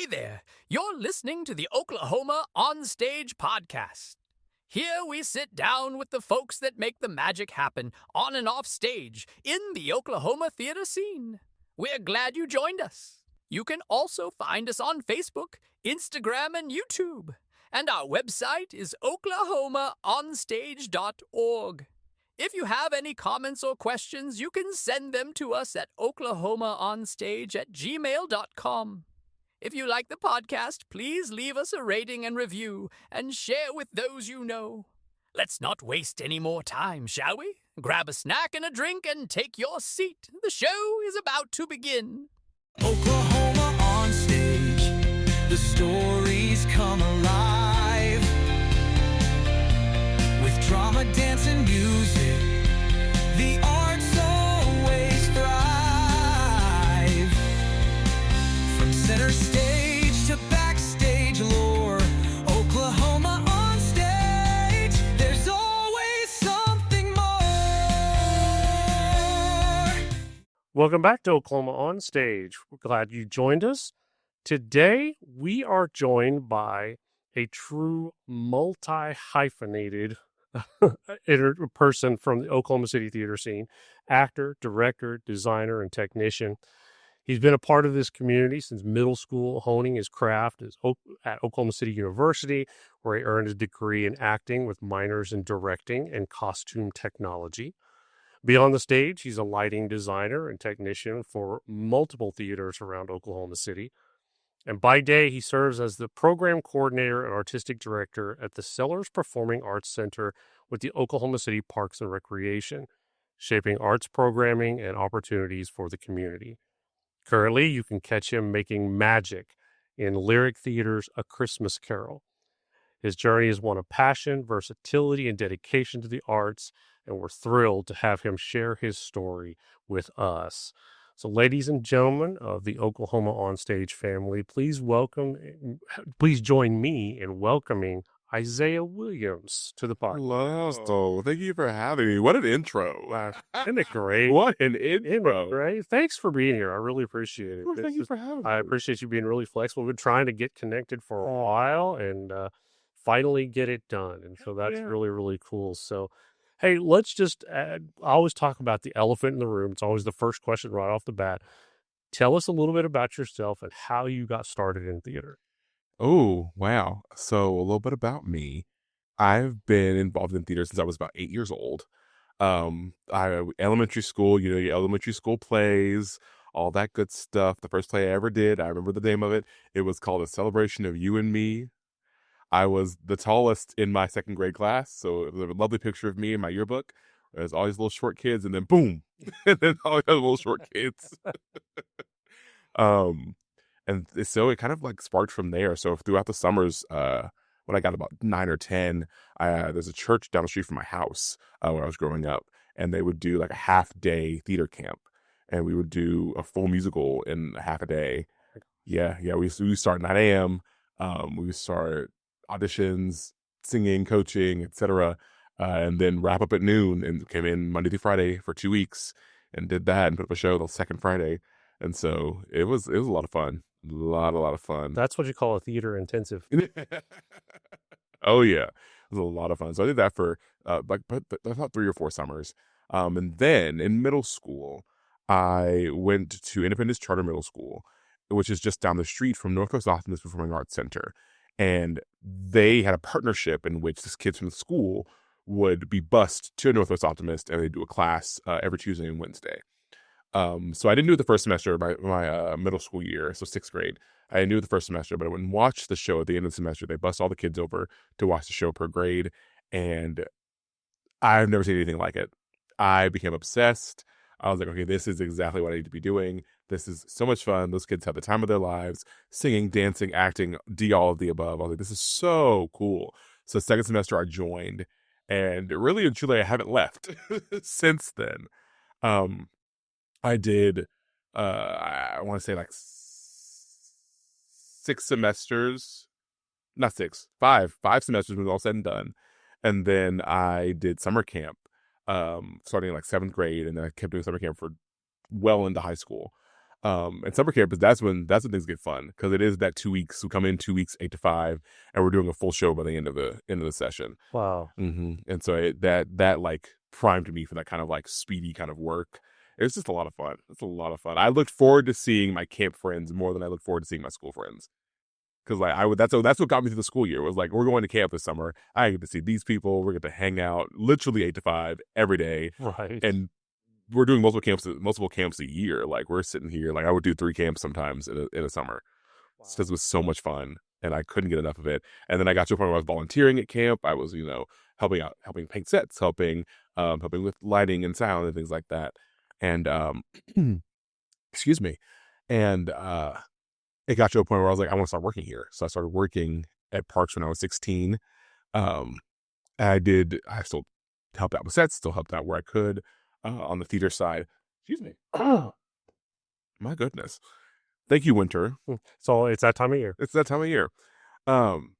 there, you're listening to the Oklahoma OnStage podcast. Here we sit down with the folks that make the magic happen on and off stage in the Oklahoma theater scene. We're glad you joined us. You can also find us on Facebook, Instagram, and YouTube. And our website is oklahomaonstage.org. If you have any comments or questions, you can send them to us at oklahomaonstage@gmail.com. If you like the podcast, please leave us a rating and review and share with those you know. Let's not waste any more time, shall we? Grab a snack and a drink and take your seat. The show is about to begin. Oklahoma on stage, the stories come alive. With drama, dance, and music, the arts always thrive. From center stage to backstage lore, Oklahoma on stage, there's always something more. Welcome back to Oklahoma On Stage. We're glad you joined us. Today, we are joined by a true multi-hyphenated person from the Oklahoma City theater scene, actor, director, designer, and technician. He's been a part of this community since middle school, honing his craft at Oklahoma City University, where he earned a degree in acting with minors in directing and costume technology. Beyond the stage, he's a lighting designer and technician for multiple theaters around Oklahoma City. And by day, he serves as the program coordinator and artistic director at the Sellers Performing Arts Center with the Oklahoma City Parks and Recreation, shaping arts programming and opportunities for the community. Currently, you can catch him making magic in Lyric Theater's A Christmas Carol. His journey is one of passion, versatility, and dedication to the arts, and we're thrilled to have him share his story with us. So, ladies and gentlemen of the Oklahoma OnStage family, please join me in welcoming Isaiah Williams to the podcast. Hello. Thank you for having me. What an intro. Isn't it great? What an intro. Right? Thanks for being here. I really appreciate it. Well, thank you for having me. I appreciate you being really flexible. We've been trying to get connected for a while and finally get it done. And so that's really, really cool. So, hey, let's just, I always talk about the elephant in the room. It's always the first question right off the bat. Tell us a little bit about yourself and how you got started in theater. Oh, wow. So a little bit about me. I've been involved in theater since I was about 8 years old. Elementary school, your elementary school plays, all that good stuff. The first play I ever did, I remember the name of it. It was called A Celebration of You and Me. I was the tallest in my second grade class, so it was a lovely picture of me in my yearbook. There's all these little short kids, and then boom, and then all the other little short kids. And so it kind of like sparked from there. So throughout the summers, when I got about 9 or 10, there's a church down the street from my house where I was growing up, and they would do like a half-day theater camp, and we would do a full musical in a half a day. Yeah, we start 9 a.m. We would start auditions, singing, coaching, etc., and then wrap up at noon, and came in Monday through Friday for 2 weeks and did that and put up a show the second Friday. And so it was a lot of fun. A lot of fun. That's what you call a theater intensive. Oh, yeah. It was a lot of fun. So I did that for about 3 or 4 summers. And then in middle school, I went to Independence Charter Middle School, which is just down the street from Northwest Optimist Performing Arts Center. And they had a partnership in which the kids from the school would be bused to Northwest Optimist, and they do a class every Tuesday and Wednesday. So I didn't do it the first semester of my middle school year, so 6th grade. I didn't do it the first semester, but I went and watched the show at the end of the semester. They bust all the kids over to watch the show per grade, and I've never seen anything like it. I became obsessed. I was like, okay, this is exactly what I need to be doing. This is so much fun. Those kids have the time of their lives, singing, dancing, acting, all of the above. I was like, this is so cool. So second semester I joined, and really and truly I haven't left since then. I did, I want to say like 6 semesters, not 6, 5 semesters when it was all said and done. And then I did summer camp, starting in like 7th grade, and then I kept doing summer camp for well into high school. And summer camp that's when things get fun, because it is that 2 weeks. We come in 2 weeks, 8 to 5, and we're doing a full show by the end of the session. Wow. And so that like primed me for that kind of like speedy kind of work. It's just a lot of fun. It's a lot of fun. I looked forward to seeing my camp friends more than I looked forward to seeing my school friends. Because like that's what got me through the school year. It was like, we're going to camp this summer. I get to see these people. We're going to hang out literally 8 to 5 every day. Right. And we're doing multiple camps a year. Like, we're sitting here, like I would do 3 camps sometimes in a summer. Wow. Because it was so much fun, and I couldn't get enough of it. And then I got to a point where I was volunteering at camp. I was, helping paint sets, helping with lighting and sound and things like that. And excuse me. And it got to a point where I was like, I want to start working here. So I started working at Parks when I was 16. I still helped out with sets, still helped out where I could on the theater side. Excuse me. Oh, my goodness. Thank you, Winter. So it's that time of year. It's that time of year. And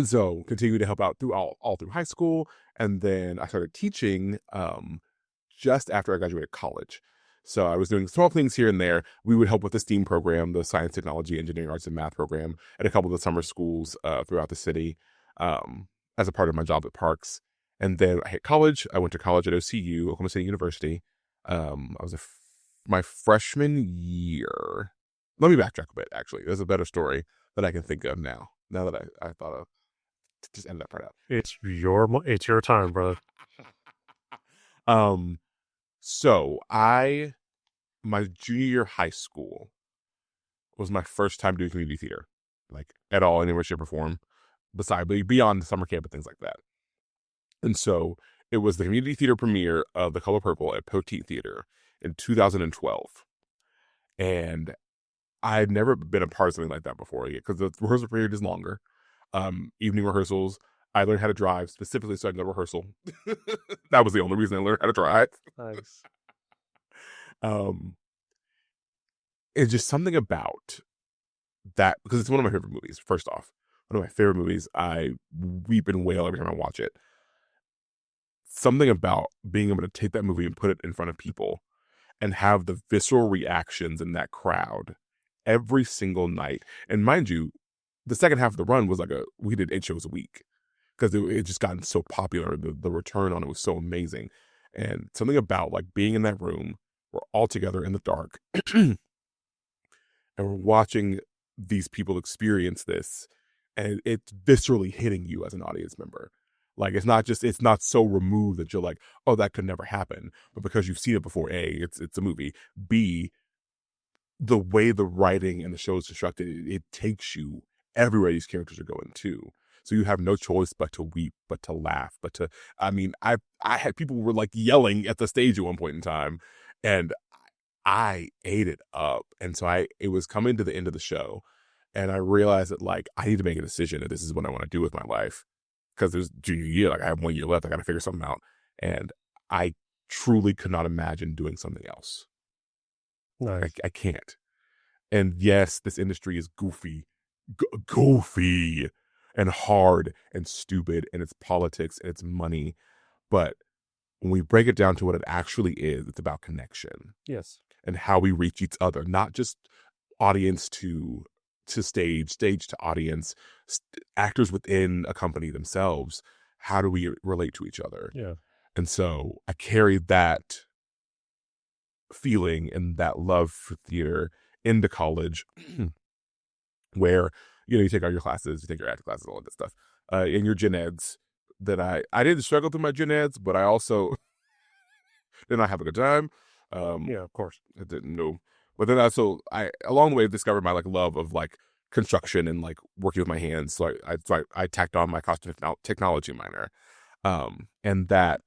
so continue to help out through all through high school. And then I started teaching just after I graduated college. So I was doing small things here and there. We would help with the STEAM program, the science, technology, engineering, arts, and math program, at a couple of the summer schools throughout the city as a part of my job at Parks. And then I hit college. I went to college at OCU, Oklahoma City University. I was my freshman year. Let me backtrack a bit, actually. There's a better story that I can think of now that I thought of. Just end that part out. It's your time, brother. So my junior year of high school was my first time doing community theater, like at all, anywhere, shape, or form, beyond summer camp and things like that. And so it was the community theater premiere of The Color Purple at Poteet Theater in 2012. And I had never been a part of something like that before, because the rehearsal period is longer. Evening rehearsals. I learned how to drive specifically so I can go to rehearsal. That was the only reason I learned how to drive. Nice. It's just something about that, because it's one of my favorite movies. First off, one of my favorite movies. I weep and wail every time I watch it. Something about being able to take that movie and put it in front of people and have the visceral reactions in that crowd every single night. And mind you, the second half of the run was we did 8 shows a week, because it just gotten so popular. The return on it was so amazing. And something about like being in that room, we're all together in the dark and we're watching these people experience this, and it's viscerally hitting you as an audience member. Like, it's not so removed that you're like, oh, that could never happen. But because you've seen it before, A, it's a movie. B, the way the writing and the show is constructed, it takes you everywhere these characters are going to. So you have no choice but to weep, but to laugh, I had people who were like yelling at the stage at one point in time, and I ate it up. And so it was coming to the end of the show, and I realized that like, I need to make a decision that this is what I want to do with my life. Because there's junior year, like I have 1 year left. I got to figure something out. And I truly could not imagine doing something else. Nice. I can't. And yes, this industry is goofy and hard and stupid, and it's politics and it's money. But when we break it down to what it actually is, it's about connection. Yes. And how we reach each other, not just audience to stage to audience, actors within a company themselves. How do we relate to each other? Yeah. And so I carried that feeling and that love for theater into college, where, you take all your classes, you take your acting classes, all of that stuff, in your gen eds. That I didn't struggle through my gen eds, but I also did not have a good time. Yeah, of course. I didn't know. But then I along the way discovered my love of construction and working with my hands. So I tacked on my costume technology minor, and that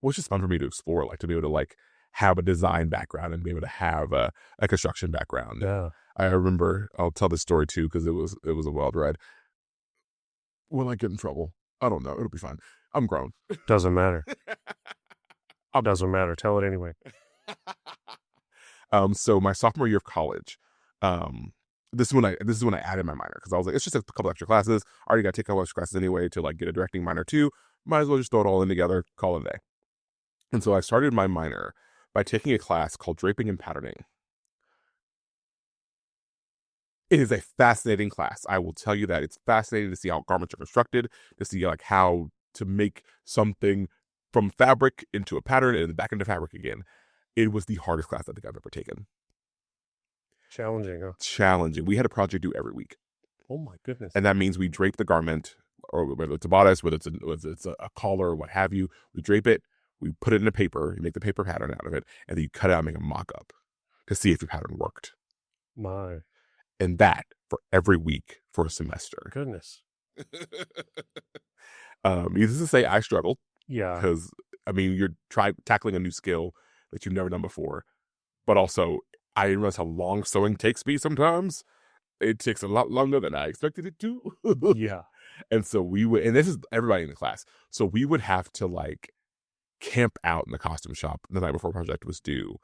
was just fun for me to explore, to be able to have a design background and be able to have a construction background. Yeah, I remember, I'll tell this story too, because it was a wild ride. Will I get in trouble? I don't know. It'll be fine. I'm grown. doesn't matter. Doesn't matter. Tell it anyway. So my sophomore year of college, this is when I added my minor, because I was like, it's just a couple extra classes. I already got to take a couple extra classes anyway to get a directing minor too. Might as well just throw it all in together, call it a day. And so I started my minor by taking a class called Draping and Patterning. It is a fascinating class. I will tell you that it's fascinating to see how garments are constructed, to see like how to make something from fabric into a pattern and then back into fabric again. It was the hardest class I think I've ever taken. Challenging, huh? Challenging. We had a project due every week. Oh my goodness. And that means we drape the garment, or whether it's a bodice, whether it's a collar, what have you. We drape it, we put it in a paper, you make the paper pattern out of it, and then you cut it out and make a mock-up to see if your pattern worked. My And that for every week for a semester. goodness. Needless to say, I struggled Yeah. because, I mean, you're tackling a new skill that you've never done before. But also, I didn't realize how long sewing takes me sometimes. It takes a lot longer than I expected it to. Yeah. And so we would, and this is everybody in the class. So we would have to like camp out in the costume shop the night before project was due.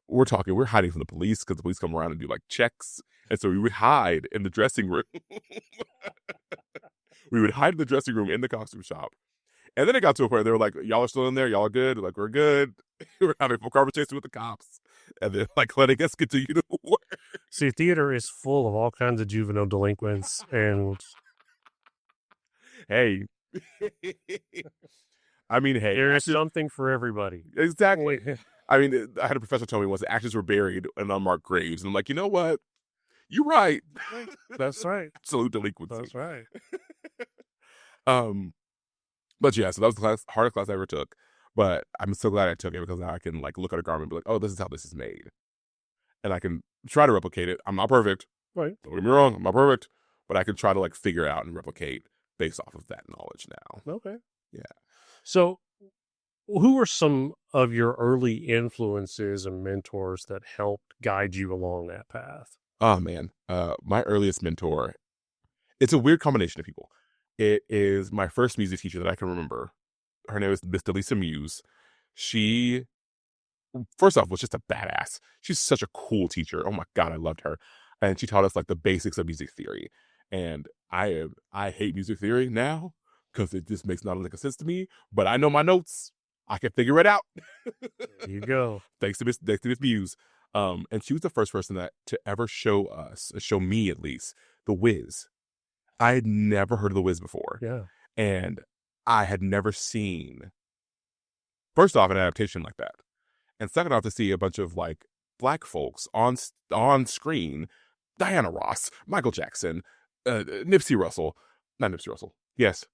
We're hiding from the police because the police come around and do like checks. And so we would hide in the dressing room. We would hide in the dressing room in the costume shop. And then it got to a point where they were like, y'all are still in there? Y'all are good? We're like, we're good. We're having a full conversation with the cops. And then like letting us continue to work. See, theater is full of all kinds of juvenile delinquents, and Hey. I mean, hey. there is something for everybody. Exactly. I mean, I had a professor tell me once that actors were buried in unmarked graves. And I'm like, you know what? You're right. That's right. Absolute delinquency. That's right. But yeah, so that was the hardest class I ever took. But I'm so glad I took it because now I can like look at a garment and be like, oh, this is how this is made. And I can try to replicate it. I'm not perfect. Right. Don't get me wrong, I'm not perfect. But I can try to like figure it out and replicate based off of that knowledge now. Okay. Yeah. So, who were some of your early influences and mentors that helped guide you along that path? Oh man, my earliest mentor, it's a weird combination of people. It is my first music teacher that I can remember. Her name is Miss Delisa Muse. She, first off, was just a badass. She's such a cool teacher. Oh my God, I loved her. And she taught us like the basics of music theory. And I hate music theory now because it just makes not a lick of sense to me. But I know my notes. I can figure it out. There you go. Thanks to Miss Muse. And she was the first person to ever show me at least, The Wiz. I had never heard of The Wiz before. Yeah. And I had never seen, first off, an adaptation like that. And second off, to see a bunch of like black folks on screen, Diana Ross, Michael Jackson, Nipsey Russell, not Nipsey Russell. Yes.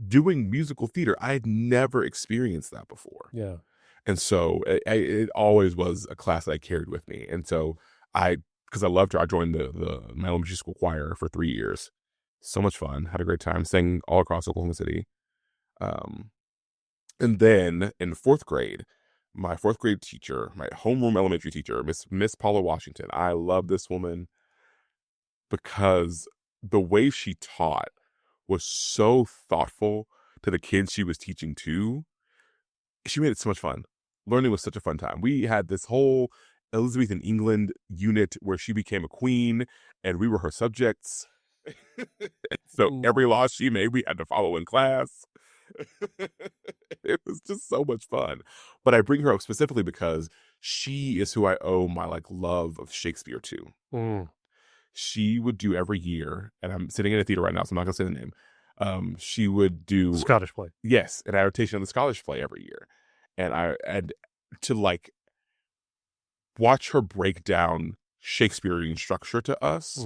Doing musical theater. I had never experienced that before. Yeah. And so it always was a class that I carried with me. And so because I loved her, I joined my elementary school choir for 3 years. So much fun. Had a great time. Sang all across Oklahoma City. And then in fourth grade, my fourth grade teacher, my homeroom elementary teacher, Miss Paula Washington. I love this woman because the way she taught was so thoughtful to the kids she was teaching to. She made it so much fun. Learning was such a fun time. We had this whole Elizabethan England unit where she became a queen and we were her subjects. So every law she made, we had to follow in class. It was just so much fun. But I bring her up specifically because she is who I owe my like love of Shakespeare to. Mm. She would do every year, and I'm sitting in a theater right now, so I'm not going to say the name. She would do Scottish play. Yes, an adaptation of the Scottish play every year. And to like watch her break down Shakespearean structure to us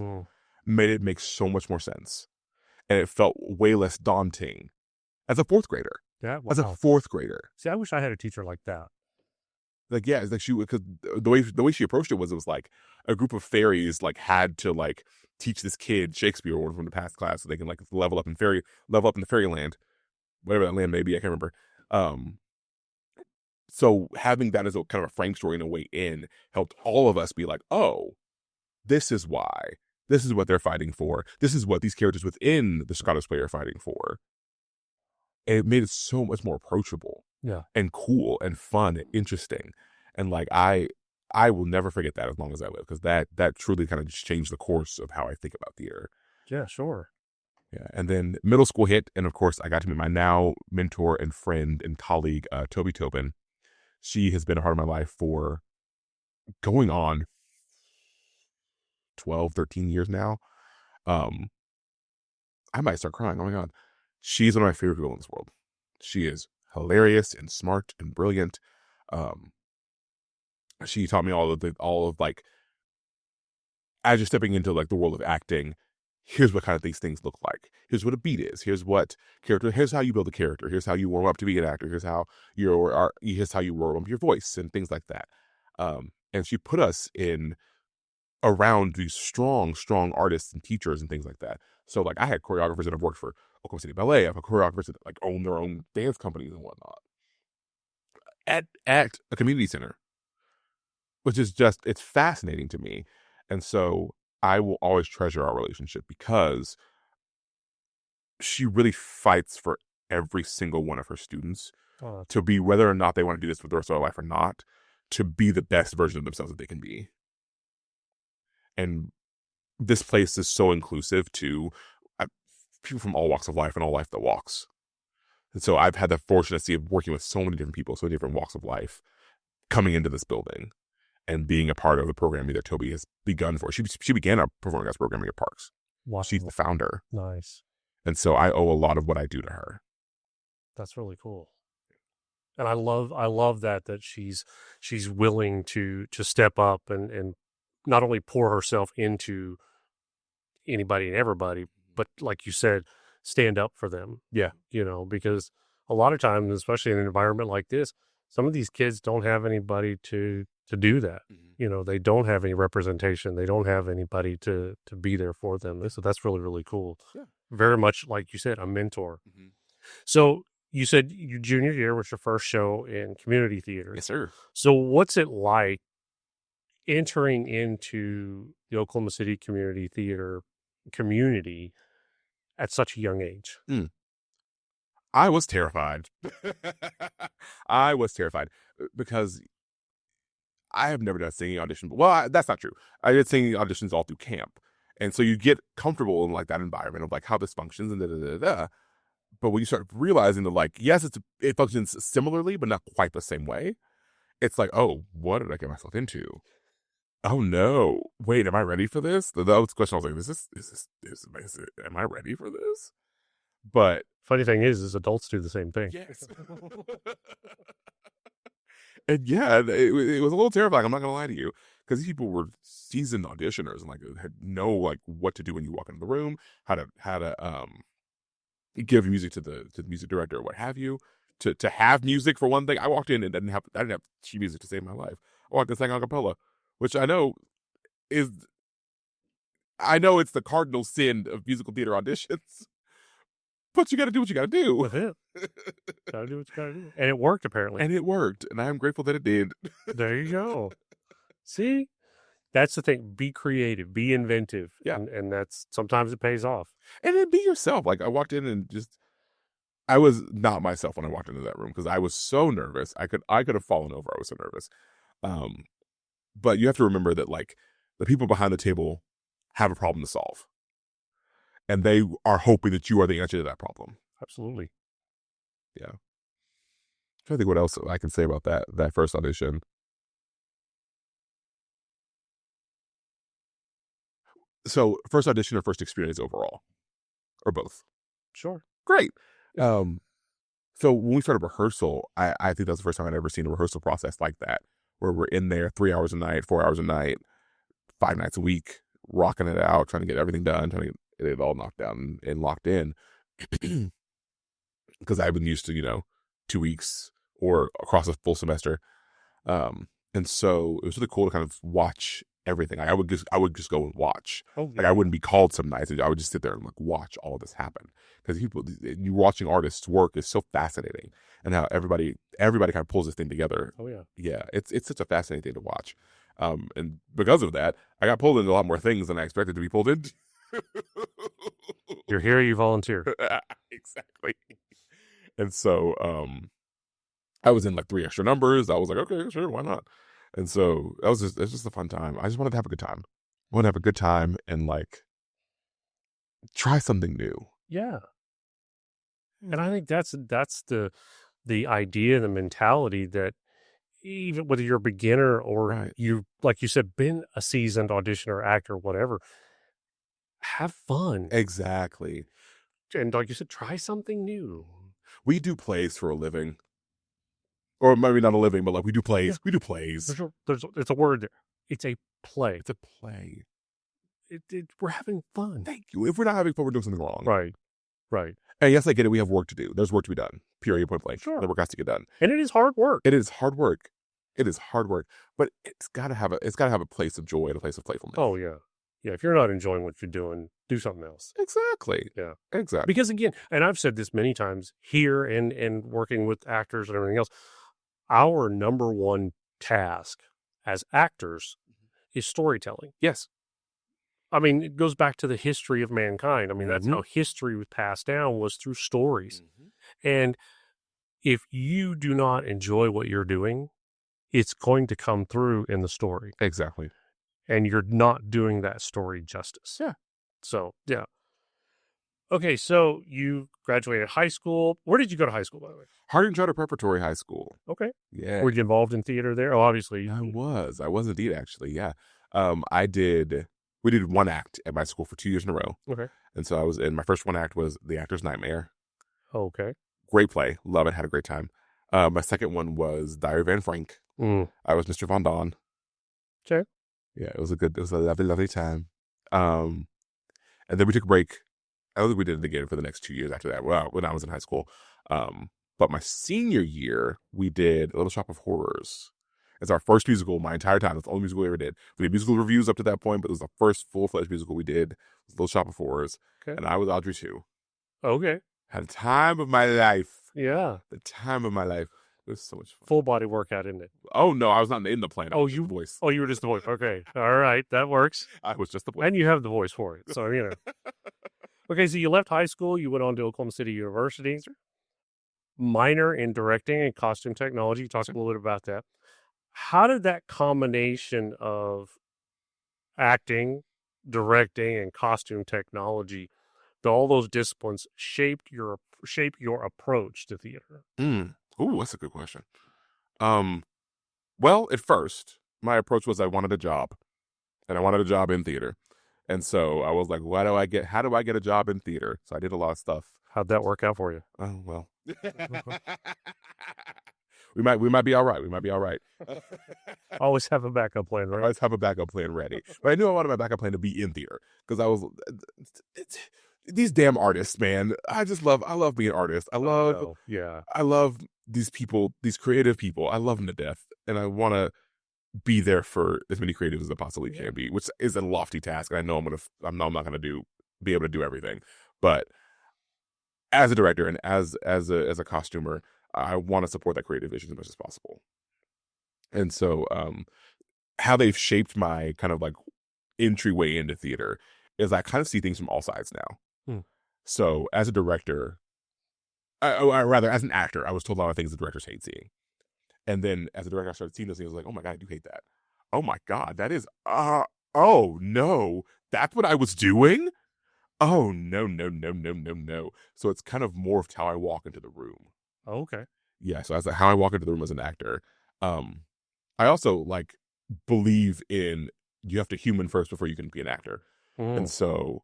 made it make so much more sense. And it felt way less daunting as a fourth grader. Yeah, wow. As a fourth grader. See, I wish I had a teacher like that. Like, yeah, it's like because the way she approached it was like a group of fairies like had to like teach this kid Shakespeare or from the past class so they can like level up in the fairyland, whatever that land may be, I can't remember. So having that as a kind of a frame story in a way in helped all of us be like, oh, this is why. This is what they're fighting for. This is what these characters within the Scottish play are fighting for. And it made it so much more approachable. Yeah. And cool and fun and interesting. And like I will never forget that as long as I live, because that truly kind of just changed the course of how I think about theater. Yeah, sure. Yeah. And then middle school hit. And of course, I got to meet my now mentor and friend and colleague, Toby Tobin. She has been a part of my life for going on 12, 13 years now. I might start crying. Oh my God. She's one of my favorite people in this world. She is hilarious and smart and brilliant. She taught me all of like, as you're stepping into like the world of acting, here's what kind of these things look like. Here's what a beat is. Here's how you build a character. Here's how you warm up to be an actor. Here's how you warm up your voice and things like that. And she put us in around these strong artists and teachers and things like that. So like I had choreographers that have worked for Oklahoma City Ballet. I've had choreographers that like own their own dance companies and whatnot at a community center, which is just, it's fascinating to me. And so I will always treasure our relationship because she really fights for every single one of her students to be, whether or not they want to do this for the rest of their life or not, to be the best version of themselves that they can be. And this place is so inclusive to people from all walks of life and all life that walks. And so I've had the fortunate of working with so many different people, so many different walks of life coming into this building and being a part of the programming that Toby has begun for. She began our performing arts programming at Parks. Wow. She's the founder. Nice. And so I owe a lot of what I do to her. That's really cool. And I love that she's willing to step up and not only pour herself into anybody and everybody, but like you said, stand up for them. Yeah. Because a lot of times, especially in an environment like this, some of these kids don't have anybody to do that. Mm-hmm. They don't have any representation. They don't have anybody to be there for them. So that's really, really cool. Yeah. Very much like you said, a mentor. Mm-hmm. So you said your junior year was your first show in community theater. Yes, sir. So what's it like entering into the Oklahoma City community theater community at such a young age? I was terrified. I was terrified because I have never done a singing audition. Well, that's not true. I did singing auditions all through camp. And so you get comfortable in like that environment of like how this functions and da-da-da-da. But when you start realizing that like, yes, it functions similarly, but not quite the same way. It's like, oh, what did I get myself into? Oh no! Wait, am I ready for this? That was the question. I was like, am I ready for this? But funny thing is adults do the same thing. Yes. And yeah, it was a little terrifying. I'm not gonna lie to you, because these people were seasoned auditioners and like had know like what to do when you walk into the room, how to give music to the music director or what have you. To have music for one thing. I walked in and I didn't have sheet music to save my life. I walked in and sang a cappella, which I know it's the cardinal sin of musical theater auditions. But you got to do what you got to do. With it. Got to do what you got to do. And it worked, apparently. And it worked. And I am grateful that it did. There you go. See? That's the thing. Be creative. Be inventive. Yeah. And that's, sometimes it pays off. And then be yourself. Like, I walked in and I was not myself when I walked into that room because I was so nervous. I could have fallen over. I was so nervous. But you have to remember that, like, the people behind the table have a problem to solve. And they are hoping that you are the answer to that problem. Absolutely. Yeah. I'm trying to think what else I can say about that first audition. So, first audition or first experience overall? Or both? Sure. Great. So when we started rehearsal, I think that's the first time I'd ever seen a rehearsal process like that, where we're in there 3 hours a night, 4 hours a night, 5 nights a week, rocking it out, trying to get everything done, trying to get it all knocked down and locked in. Because I've been used to, 2 weeks or across a full semester. And so it was really cool to kind of watch everything. I would just go and watch. Oh, yeah. Like, I wouldn't be called some nights. I would just sit there and like watch all of this happen. Because you watching artists work is so fascinating, and how everybody kind of pulls this thing together. Oh yeah. Yeah, it's such a fascinating thing to watch. And because of that, I got pulled into a lot more things than I expected to be pulled into. You're here, you volunteer. Exactly. And so I was in like 3 extra numbers. I was like, okay, sure, why not? And so it's just a fun time. I just wanted to have a good time. I want to have a good time and like try something new. Yeah. And I think that's the idea, the mentality that even whether you're a beginner or Right. you, like you said, been a seasoned auditioner, actor, whatever, have fun. Exactly. And like you said, try something new. We do plays for a living. Or maybe not a living, but like we do plays. Yeah. We do plays. It's a word there. It's a play. It's a play. We're having fun. Thank you. If we're not having fun, we're doing something wrong. Right. And yes, I get it. We have work to do. There's work to be done. Period. Point blank. Sure. The work has to get done. And it is hard work. It is hard work. It is hard work. But it's gotta have a place of joy and a place of playfulness. Oh, yeah. Yeah, if you're not enjoying what you're doing, do something else. Exactly. Yeah. Exactly. Because again, and I've said this many times here and working with actors and everything else, our number one task as actors is storytelling. Yes. I mean, it goes back to the history of mankind. I mean, that's how history was passed down, was through stories. And if you do not enjoy what you're doing, it's going to come through in the story. Exactly. And you're not doing that story justice. Yeah. So, yeah. Okay, so you graduated high school. Where did you go to high school, by the way? Harding Charter Preparatory High School. Okay. Yeah. Were you involved in theater there? Oh, obviously. I was indeed, actually. Yeah. We did one act at my school for 2 years in a row. Okay. And so I was in, my first one act was The Actor's Nightmare. Okay. Great play. Love it. Had a great time. My second one was Diary of Anne Frank. I was Mr. Von Don. Okay. Yeah, it was a lovely, lovely time. And then we took a break. I don't think we did it again for the next 2 years after that. Well, when I was in high school. But my senior year, we did Little Shop of Horrors. It's our first musical my entire time. It's the only musical we ever did. We did musical reviews up to that point, but it was the first full-fledged musical we did. It was Little Shop of Horrors. Okay. And I was Audrey too. Okay. Had the time of my life. Yeah. The time of my life. It was so much fun. Full body workout, isn't it? Oh, no, I was not in the plan. Oh, you voice. Oh, you were just the voice. Okay. All right. That works. I was just the voice. And you have the voice for it. So, you know. Okay, so you left high school. You went on to Oklahoma City University. Minor in directing and costume technology. Talk a little bit about that. How did that combination of acting, directing, and costume technology, all those disciplines, shape your approach to theater? Ooh, that's a good question. Well, at first, my approach was I wanted a job, and I wanted a job in theater, and so I was like, how do I get a job in theater? So I did a lot of stuff. How'd that work out for you? Oh well. We might be all right. We might be all right. Always have a backup plan, right? Always have a backup plan ready. But I knew I wanted my backup plan to be in theater because I was these damn artists, man. I love being an artist. I love these people, these creative people. I love them to death, and I want to be there for as many creatives as I possibly can be, which is a lofty task. And I know I'm not going to be able to do everything, but as a director and as a costumer, I want to support that creative vision as much as possible. And so, how they've shaped my kind of like entryway into theater is I kind of see things from all sides now. So as a director, or rather as an actor, I was told a lot of things that directors hate seeing. And then as a director, I started seeing those things. I was like, oh my God, I do hate that. Oh my God, that is, oh no, that's what I was doing? Oh, no. So it's kind of morphed how I walk into the room. Oh, okay. Yeah, so as how I walk into the room as an actor. I also believe in you have to human first before you can be an actor. And so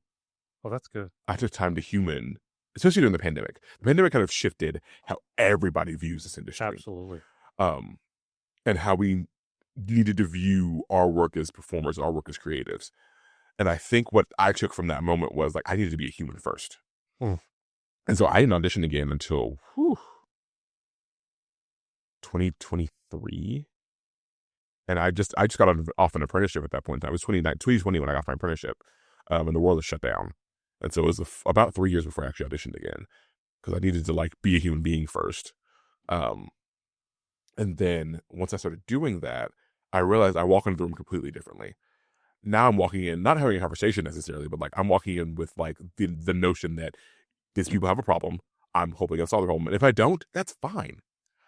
that's good. I took time to human, especially during the pandemic. The pandemic kind of shifted how everybody views this industry. Absolutely. And how we needed to view our work as performers, our work as creatives. And I think what I took from that moment was I needed to be a human first. And so I didn't audition again until 2023. And I just got off an apprenticeship at that point in time. It was 2020 when I got my apprenticeship. And the world was shut down. And so it was about 3 years before I actually auditioned again. Because I needed to be a human being first. And then once I started doing that, I realized I walk into the room completely differently. Now I'm walking in, not having a conversation necessarily, but I'm walking in with the notion that these people have a problem. I'm hoping I'll solve the problem. And if I don't, that's fine.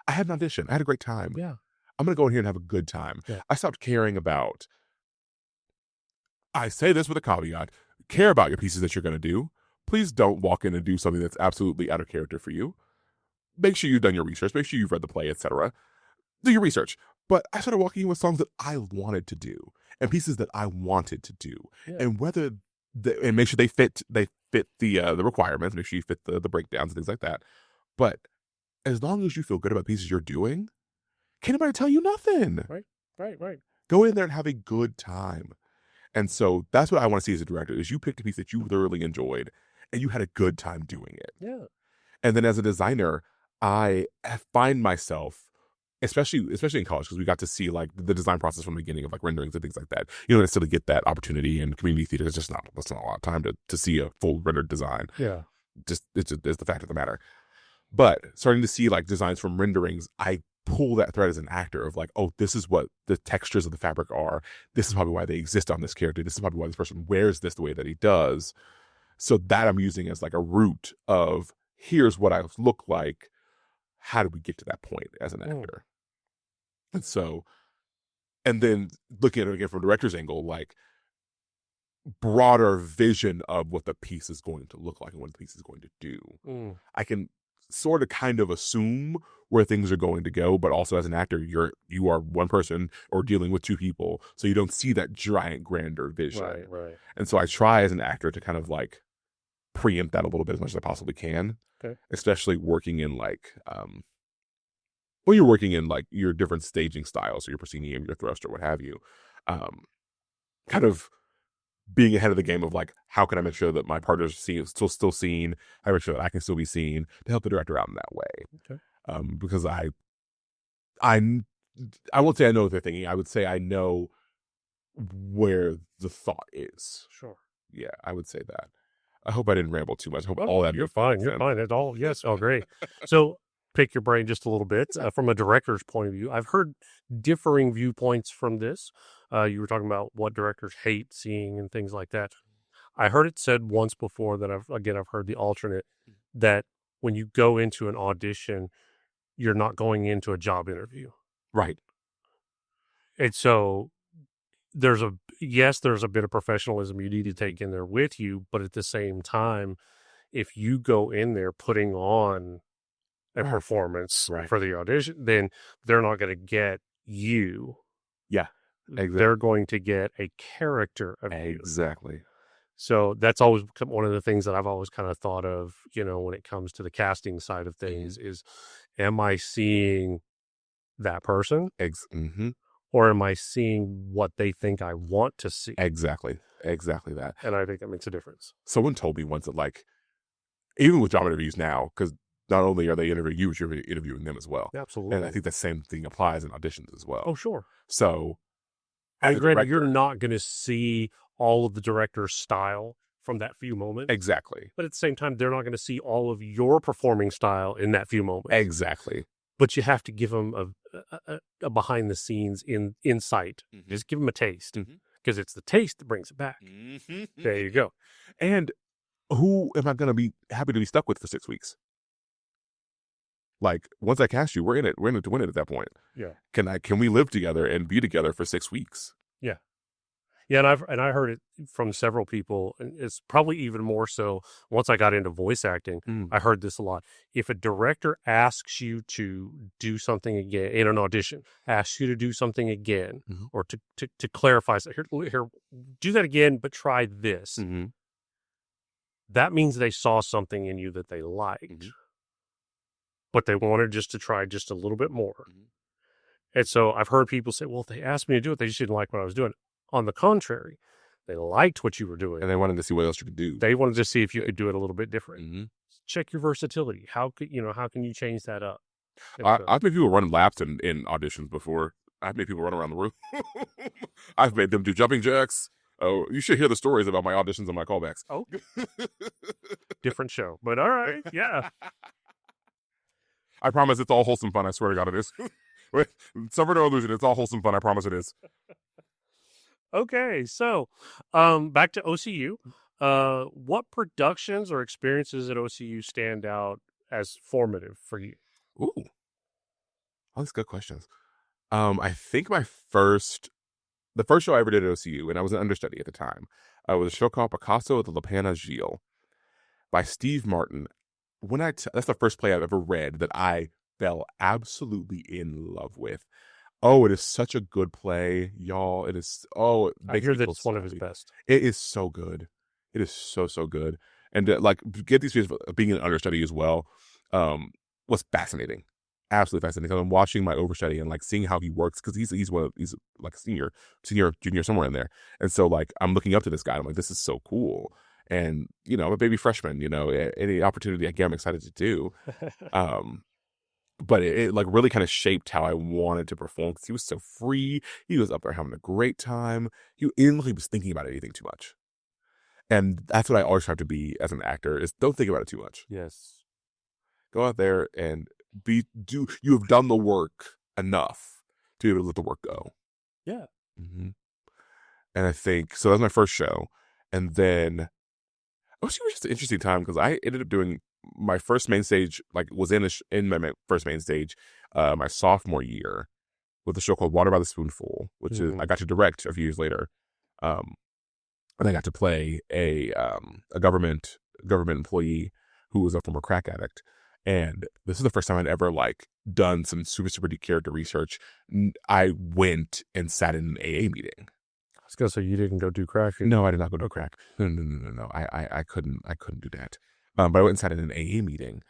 I had an audition. I had a great time. Yeah. I'm going to go in here and have a good time. Yeah. I stopped caring about, I say this with a caveat, care about your pieces that you're going to do, please don't walk in and do something that's absolutely out of character for you. Make sure you've done your research. Make sure you've read the play, etc. Do your research. But I started walking in with songs that I wanted to do and pieces that I wanted to do, and and make sure they fit the requirements. Make sure you fit the breakdowns and things like that. But as long as you feel good about pieces you're doing, can't nobody tell you nothing. Right. Go in there and have a good time. And so that's what I want to see as a director, is you picked a piece that you thoroughly enjoyed and you had a good time doing it. Yeah. And then as a designer, I find myself, especially in college, because we got to see like the design process from the beginning of like renderings and things like that. You don't necessarily get that opportunity in community theater. That's not a lot of time to see a full rendered design. Yeah. It's the fact of the matter. But starting to see like designs from renderings, I pull that thread as an actor of like, oh, this is what the textures of the fabric are. This is probably why they exist on this character. This is probably why this person wears this the way that he does. So that I'm using as like a root of, here's what I look like. How do we get to that point as an actor? And so, and then looking at it again from a director's angle, like broader vision of what the piece is going to look like and what the piece is going to do. I can sort of kind of assume where things are going to go, but also as an actor, you are one person or dealing with two people, so you don't see that giant grander vision. Right. And so I try as an actor to kind of like preempt that a little bit as much as I possibly can. Okay. Especially working in like when you're working in like your different staging styles, so your proscenium, your thrust, or what have you, kind of being ahead of the game of like, how can I make sure that my partner's still seen? How do I make sure that I can still be seen to help the director out in that way? Okay. Because I won't say I know what they're thinking. I would say I know where the thought is. Sure. Yeah, I would say that. I hope I didn't ramble too much. I hope all that. You're fine. You're fine. It's all, yes. Oh, great. So pick your brain just a little bit from a director's point of view. I've heard differing viewpoints from this. You were talking about what directors hate seeing and things like that. I heard it said once before that I've heard the alternate, that when you go into an audition, you're not going into a job interview. Right. And so there's a bit of professionalism you need to take in there with you, but at the same time, if you go in there putting on a performance for the audition, then they're not going to get you. Yeah. Exactly. They're going to get a character of you. Exactly. So that's always one of the things that I've always kind of thought of, when it comes to the casting side of things is, am I seeing that person? Or am I seeing what they think I want to see? Exactly that. And I think that makes a difference. Someone told me once that like, even with job interviews now, because not only are they interviewing you, but you're interviewing them as well. Absolutely. And I think the same thing applies in auditions as well. Oh, sure. So, and granted, you're not going to see all of the director's style from that few moments. Exactly. But at the same time, they're not going to see all of your performing style in that few moments. Exactly. But you have to give them a behind the scenes insight. Just give them a taste, because it's the taste that brings it back. There you go. And who am I going to be happy to be stuck with for 6 weeks? Like, once I cast you, we're in it to win it at that point. Yeah. Can we live together and be together for 6 weeks? Yeah. Yeah, and I heard it from several people, and it's probably even more so once I got into voice acting. I heard this a lot. If a director asks you to do something again in an audition, asks you to do something again, or to clarify, so here, do that again, but try this. That means they saw something in you that they liked, but they wanted just to try just a little bit more. And so I've heard people say, well, if they asked me to do it, they just didn't like what I was doing. On the contrary, they liked what you were doing. And they wanted to see what else you could do. They wanted to see if you could do it a little bit different. Check your versatility. How can you change that up? I've made people run laps in auditions before. I've made people run around the room. I've made them do jumping jacks. Oh, you should hear the stories about my auditions and my callbacks. Oh, different show, but all right. Yeah. I promise it's all wholesome fun. I swear to God it is. Suffer no illusion. It's all wholesome fun. I promise it is. Okay, so back to OCU. What productions or experiences at OCU stand out as formative for you? Ooh, all these good questions. I think the first show I ever did at OCU, and I was an understudy at the time, was a show called Picasso at the La Pana Gilles. by Steve Martin. That's the first play I've ever read that I fell absolutely in love with. Oh, it is such a good play, y'all. It is. Oh, it I makes hear me that feel it's one so of his happy. best. It is so good. It is so good. And like get these feelings of being an understudy as well. Was fascinating, absolutely fascinating. 'Cause I'm watching my overstudy and like seeing how he works because he's like a senior, junior, somewhere in there. And so like I'm looking up to this guy. I'm like, this is so cool. And I'm a baby freshman. Any opportunity I get, I'm excited to do. But it like really kind of shaped how I wanted to perform because he was so free. He was up there having a great time. He really was thinking about anything too much. And that's what I always try to be as an actor is don't think about it too much. Yes. Go out there and you have done the work enough to be able to let the work go. Yeah. Mm-hmm. And I think, so that was my first show. And then it was just an interesting time because I ended up doing my first main stage, like was in my first main stage, my sophomore year with a show called Water by the Spoonful, which is I got to direct a few years later. And I got to play a government employee who was a former crack addict. And this is the first time I'd ever like done some super deep character research. I went and sat in an AA meeting. I was gonna say you didn't go do crack. No, I did not go do crack. No. I couldn't do that. But I went and sat in an AA meeting.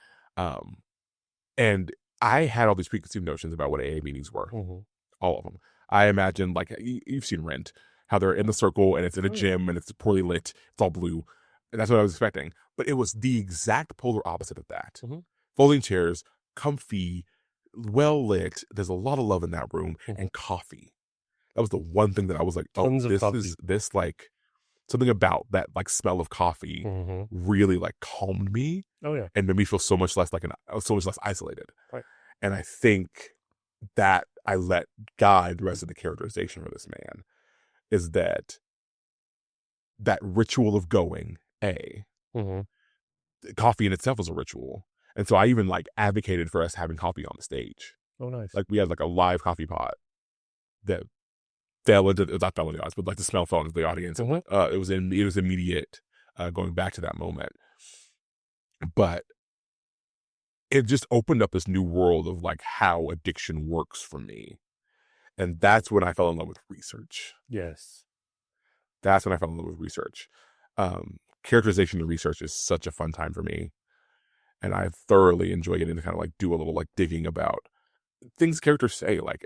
And I had all these preconceived notions about what AA meetings were. Mm-hmm. All of them. I imagined, like, you've seen Rent, how they're in the circle and it's in a gym and it's poorly lit. It's all blue. And that's what I was expecting. But it was the exact polar opposite of that. Mm-hmm. Folding chairs, comfy, well lit. There's a lot of love in that room and coffee. That was the one thing that I was like, oh, this like something about that like smell of coffee really like calmed me. Oh yeah, and made me feel so much less so much less isolated. Right. And I think that I let guide the rest of the characterization for this man is that ritual of going. Coffee in itself is a ritual, and so I even like advocated for us having coffee on the stage. Oh nice. Like we had like a live coffee pot that fell into the audience, but like the smell fell into the audience. It was immediate going back to that moment. But it just opened up this new world of like how addiction works for me. And that's when I fell in love with research. Yes. That's when I fell in love with research. Characterization and research is such a fun time for me. And I thoroughly enjoy getting to kind of like do a little like digging about things characters say, like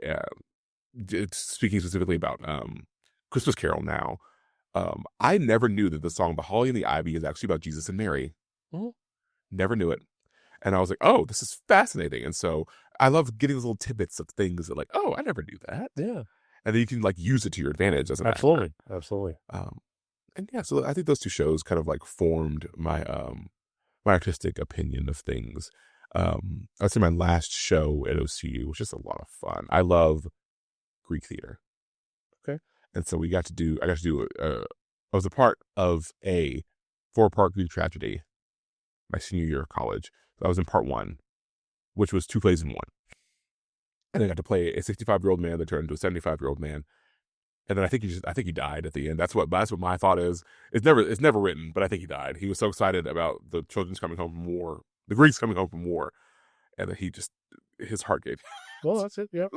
speaking specifically about Christmas Carol now. I never knew that the song The Holly and the Ivy is actually about Jesus and Mary. Never knew it. And I was like, oh, this is fascinating. And so I love getting those little tidbits of things that like, oh, I never knew that. Yeah. And then you can like use it to your advantage as an Absolutely. actor. Absolutely. And yeah, so I think those two shows kind of like formed my my artistic opinion of things. I'd say my last show at OCU was just a lot of fun. I love Greek theater. Okay. And so I was a part of a 4-part Greek tragedy my senior year of college. So I was in part 1, which was 2 plays in 1. And I got to play a 65-year-old man that turned into a 75-year-old man. And then I think he died at the end. That's what my thought is. It's never written, but I think he died. He was so excited about the children's coming home from war, the Greeks coming home from war, and that his heart gave. Well, that's it. Yeah,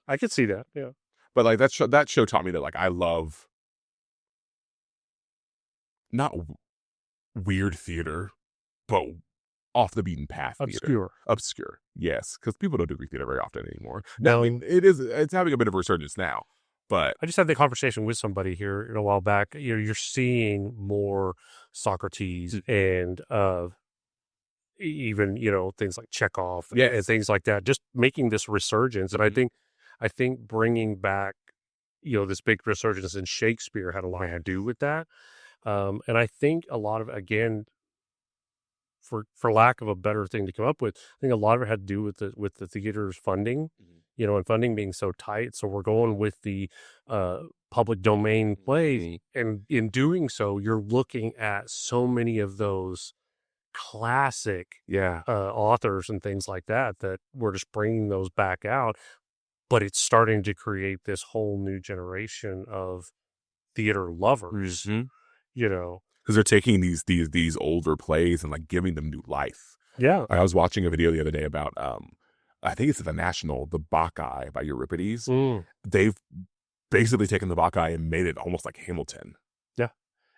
I could see that. Yeah, but like that show taught me that like I love not weird theater, but off the beaten path theater. Obscure. Yes, because people don't do Greek theater very often anymore. Now, I mean, it's having a bit of a resurgence now. But I just had the conversation with somebody here a while back. You're seeing more Socrates and even things like Chekhov and things like that, just making this resurgence. And I think bringing back this big resurgence in Shakespeare had a lot to do with that. And I think a lot of, again, for lack of a better thing to come up with, I think a lot of it had to do with the theater's funding. And funding being so tight. So we're going with the public domain plays. And in doing so, you're looking at so many of those classic authors and things like that we're just bringing those back out. But it's starting to create this whole new generation of theater lovers, because they're taking these older plays and like giving them new life. Yeah. I was watching a video the other day about I think it's the National, the Bacchae by Euripides. Mm. They've basically taken the Bacchae and made it almost like Hamilton. Yeah.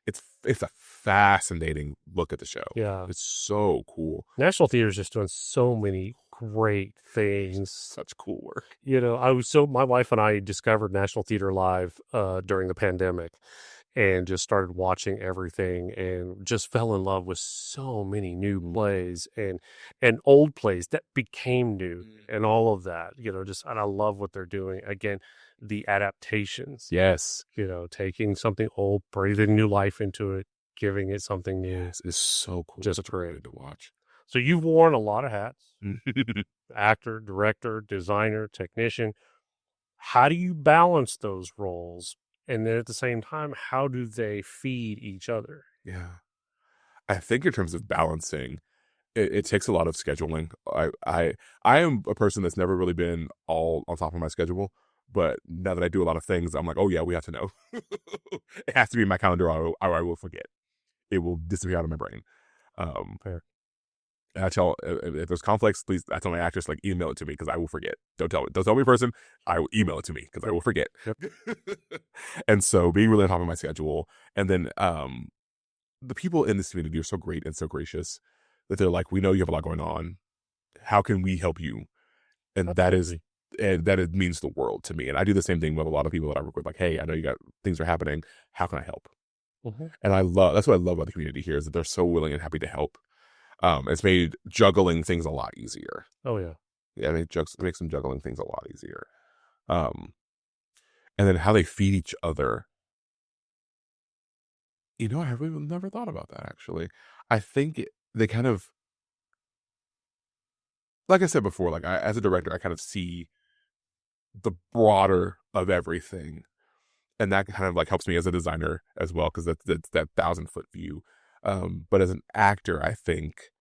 It's a fascinating look at the show. Yeah. It's so cool. National Theater is just doing so many great things. Such cool work. You know, my wife and I discovered National Theater Live during the pandemic and just started watching everything and just fell in love with so many new plays and old plays that became new and all of that, you know, just, and I love what they're doing. Again, the adaptations, Yes. you know, taking something old, breathing new life into it, giving it something new. Yes, it's so cool. Just Such great good to watch. So you've worn a lot of hats, actor, director, designer, technician. How do you balance those roles? And then at the same time, how do they feed each other? Yeah. I think in terms of balancing, it takes a lot of scheduling. I am a person that's never really been all on top of my schedule, but now that I do a lot of things, I'm like, oh yeah, we have to know. It has to be in my calendar or I will forget. It will disappear out of my brain. Fair. And I tell if there's conflicts, please. I tell my actress like email it to me because I will forget. Don't tell me in person. I will email it to me because I will forget. Yep. And so being really on top of my schedule, and then the people in this community are so great and so gracious that they're like, we know you have a lot going on. How can we help you? And Absolutely. it means the world to me. And I do the same thing with a lot of people that I work with. Like, hey, I know you got things are happening. How can I help? Mm-hmm. And that's what I love about the community here is that they're so willing and happy to help. It's made juggling things a lot easier. Oh yeah. Yeah, it makes them juggling things a lot easier. And then how they feed each other. You know, I really never thought about that actually. I think they kind of, like I said before, like as a director, I kind of see the broader of everything, and that kind of like helps me as a designer as well because that's that 1,000-foot view. But as an actor, I think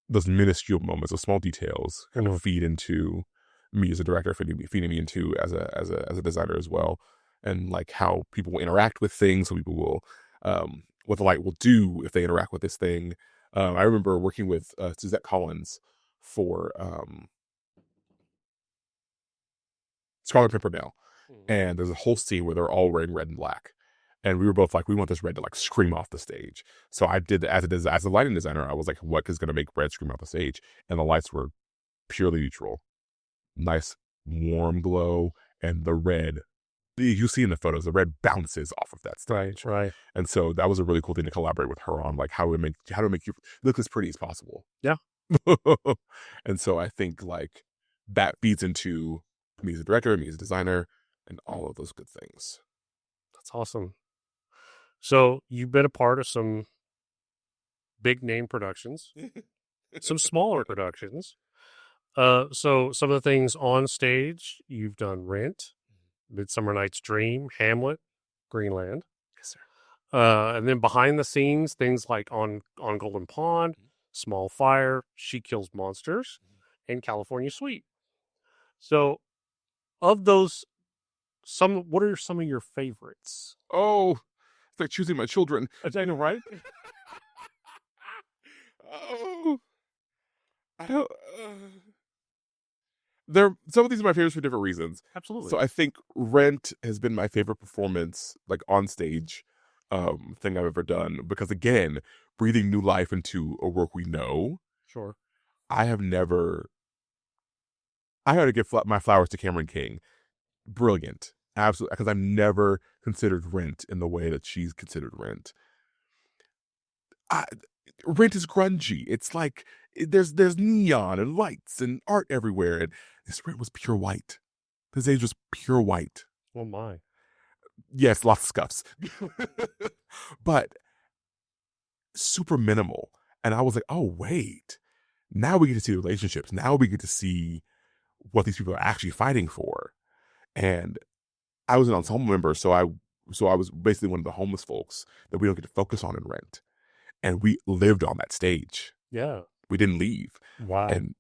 those minuscule moments, those small details, kind of feed into me as a director, feeding me into as a designer as well, and like how people will interact with things, so people will what the light will do if they interact with this thing. I remember working with Suzette Collins for Scarlet Pimpernel, and there's a whole scene where they're all wearing red and black. And we were both like, we want this red to like scream off the stage. So I did as a lighting designer, I was like, what is going to make red scream off the stage? And the lights were purely neutral, nice warm glow, and the red. You see in the photos, the red bounces off of that stage. Right. And so that was a really cool thing to collaborate with her on, like how to make you look as pretty as possible. Yeah. And so I think like that feeds into me as a director, me as a designer, and all of those good things. That's awesome. So you've been a part of some big name productions, some smaller productions. So some of the things on stage, you've done Rent, Midsummer Night's Dream, Hamlet, Greenland. Yes, sir. And then behind the scenes, things like on Golden Pond, Small Fire, She Kills Monsters, and California Suite. So of those, what are some of your favorites? Oh, it's like choosing my children. I know, right? Oh, I don't. Some of these are my favorites for different reasons. Absolutely. So I think Rent has been my favorite performance, like on stage, thing I've ever done. Because again, breathing new life into a work we know. Sure. I had to give my flowers to Cameron King. Brilliant. Absolutely. Because I've never considered Rent in the way that she's considered Rent. Rent is grungy. It's like there's neon and lights and art everywhere. And this Rent was pure white. This age was pure white. Oh my. Yes, lots of scuffs. But super minimal. And I was like, oh, wait. Now we get to see relationships. Now we get to see what these people are actually fighting for. And I was an ensemble member, so I was basically one of the homeless folks that we don't get to focus on in Rent. And we lived on that stage. Yeah. We didn't leave. Wow. And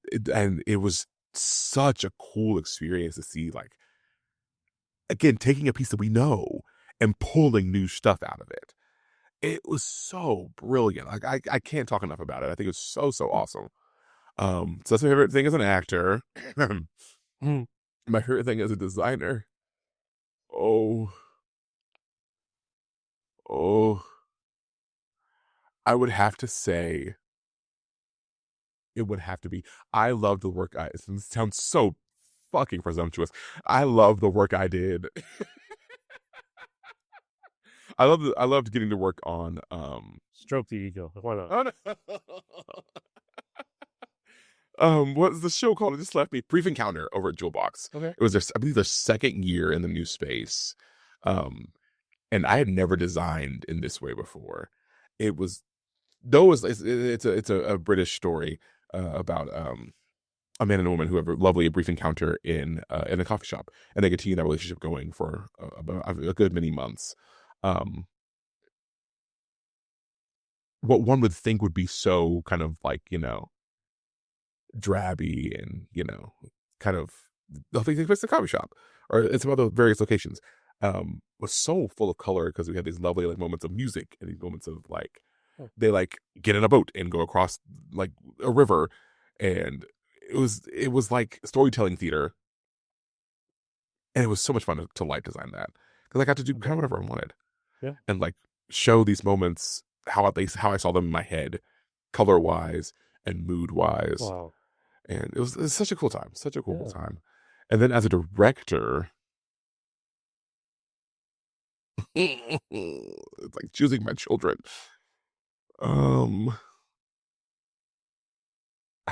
it was such a cool experience to see, like, again, taking a piece that we know and pulling new stuff out of it. It was so brilliant. Like I can't talk enough about it. I think it was so awesome. So that's my favorite thing as an actor. My favorite thing as a designer. Oh, I would have to say it would have to be. I love the work it sounds so fucking presumptuous. I love the work I did. I loved getting to work on Stroke the ego. Why not? oh, no. What's the show called? It just left me. Brief Encounter over at Jewel Box. Okay. It was I believe their second year in the new space. And I had never designed in this way before. It was it's a British story about a man and a woman who have a lovely brief encounter in a coffee shop, and they continue that relationship going for about a good many months. What one would think would be so kind of like, drabby and, kind of the whole thing takes place in a coffee shop, or it's about the various locations, was so full of color because we had these lovely like moments of music and these moments of like, they like get in a boat and go across like a river, and it was like storytelling theater, and it was so much fun to light design that, because I got to do kind of whatever I wanted, and like show these moments how I saw them in my head, color wise and mood wise. Wow. And it was such a cool time, time. And then as a director, it's like choosing my children. I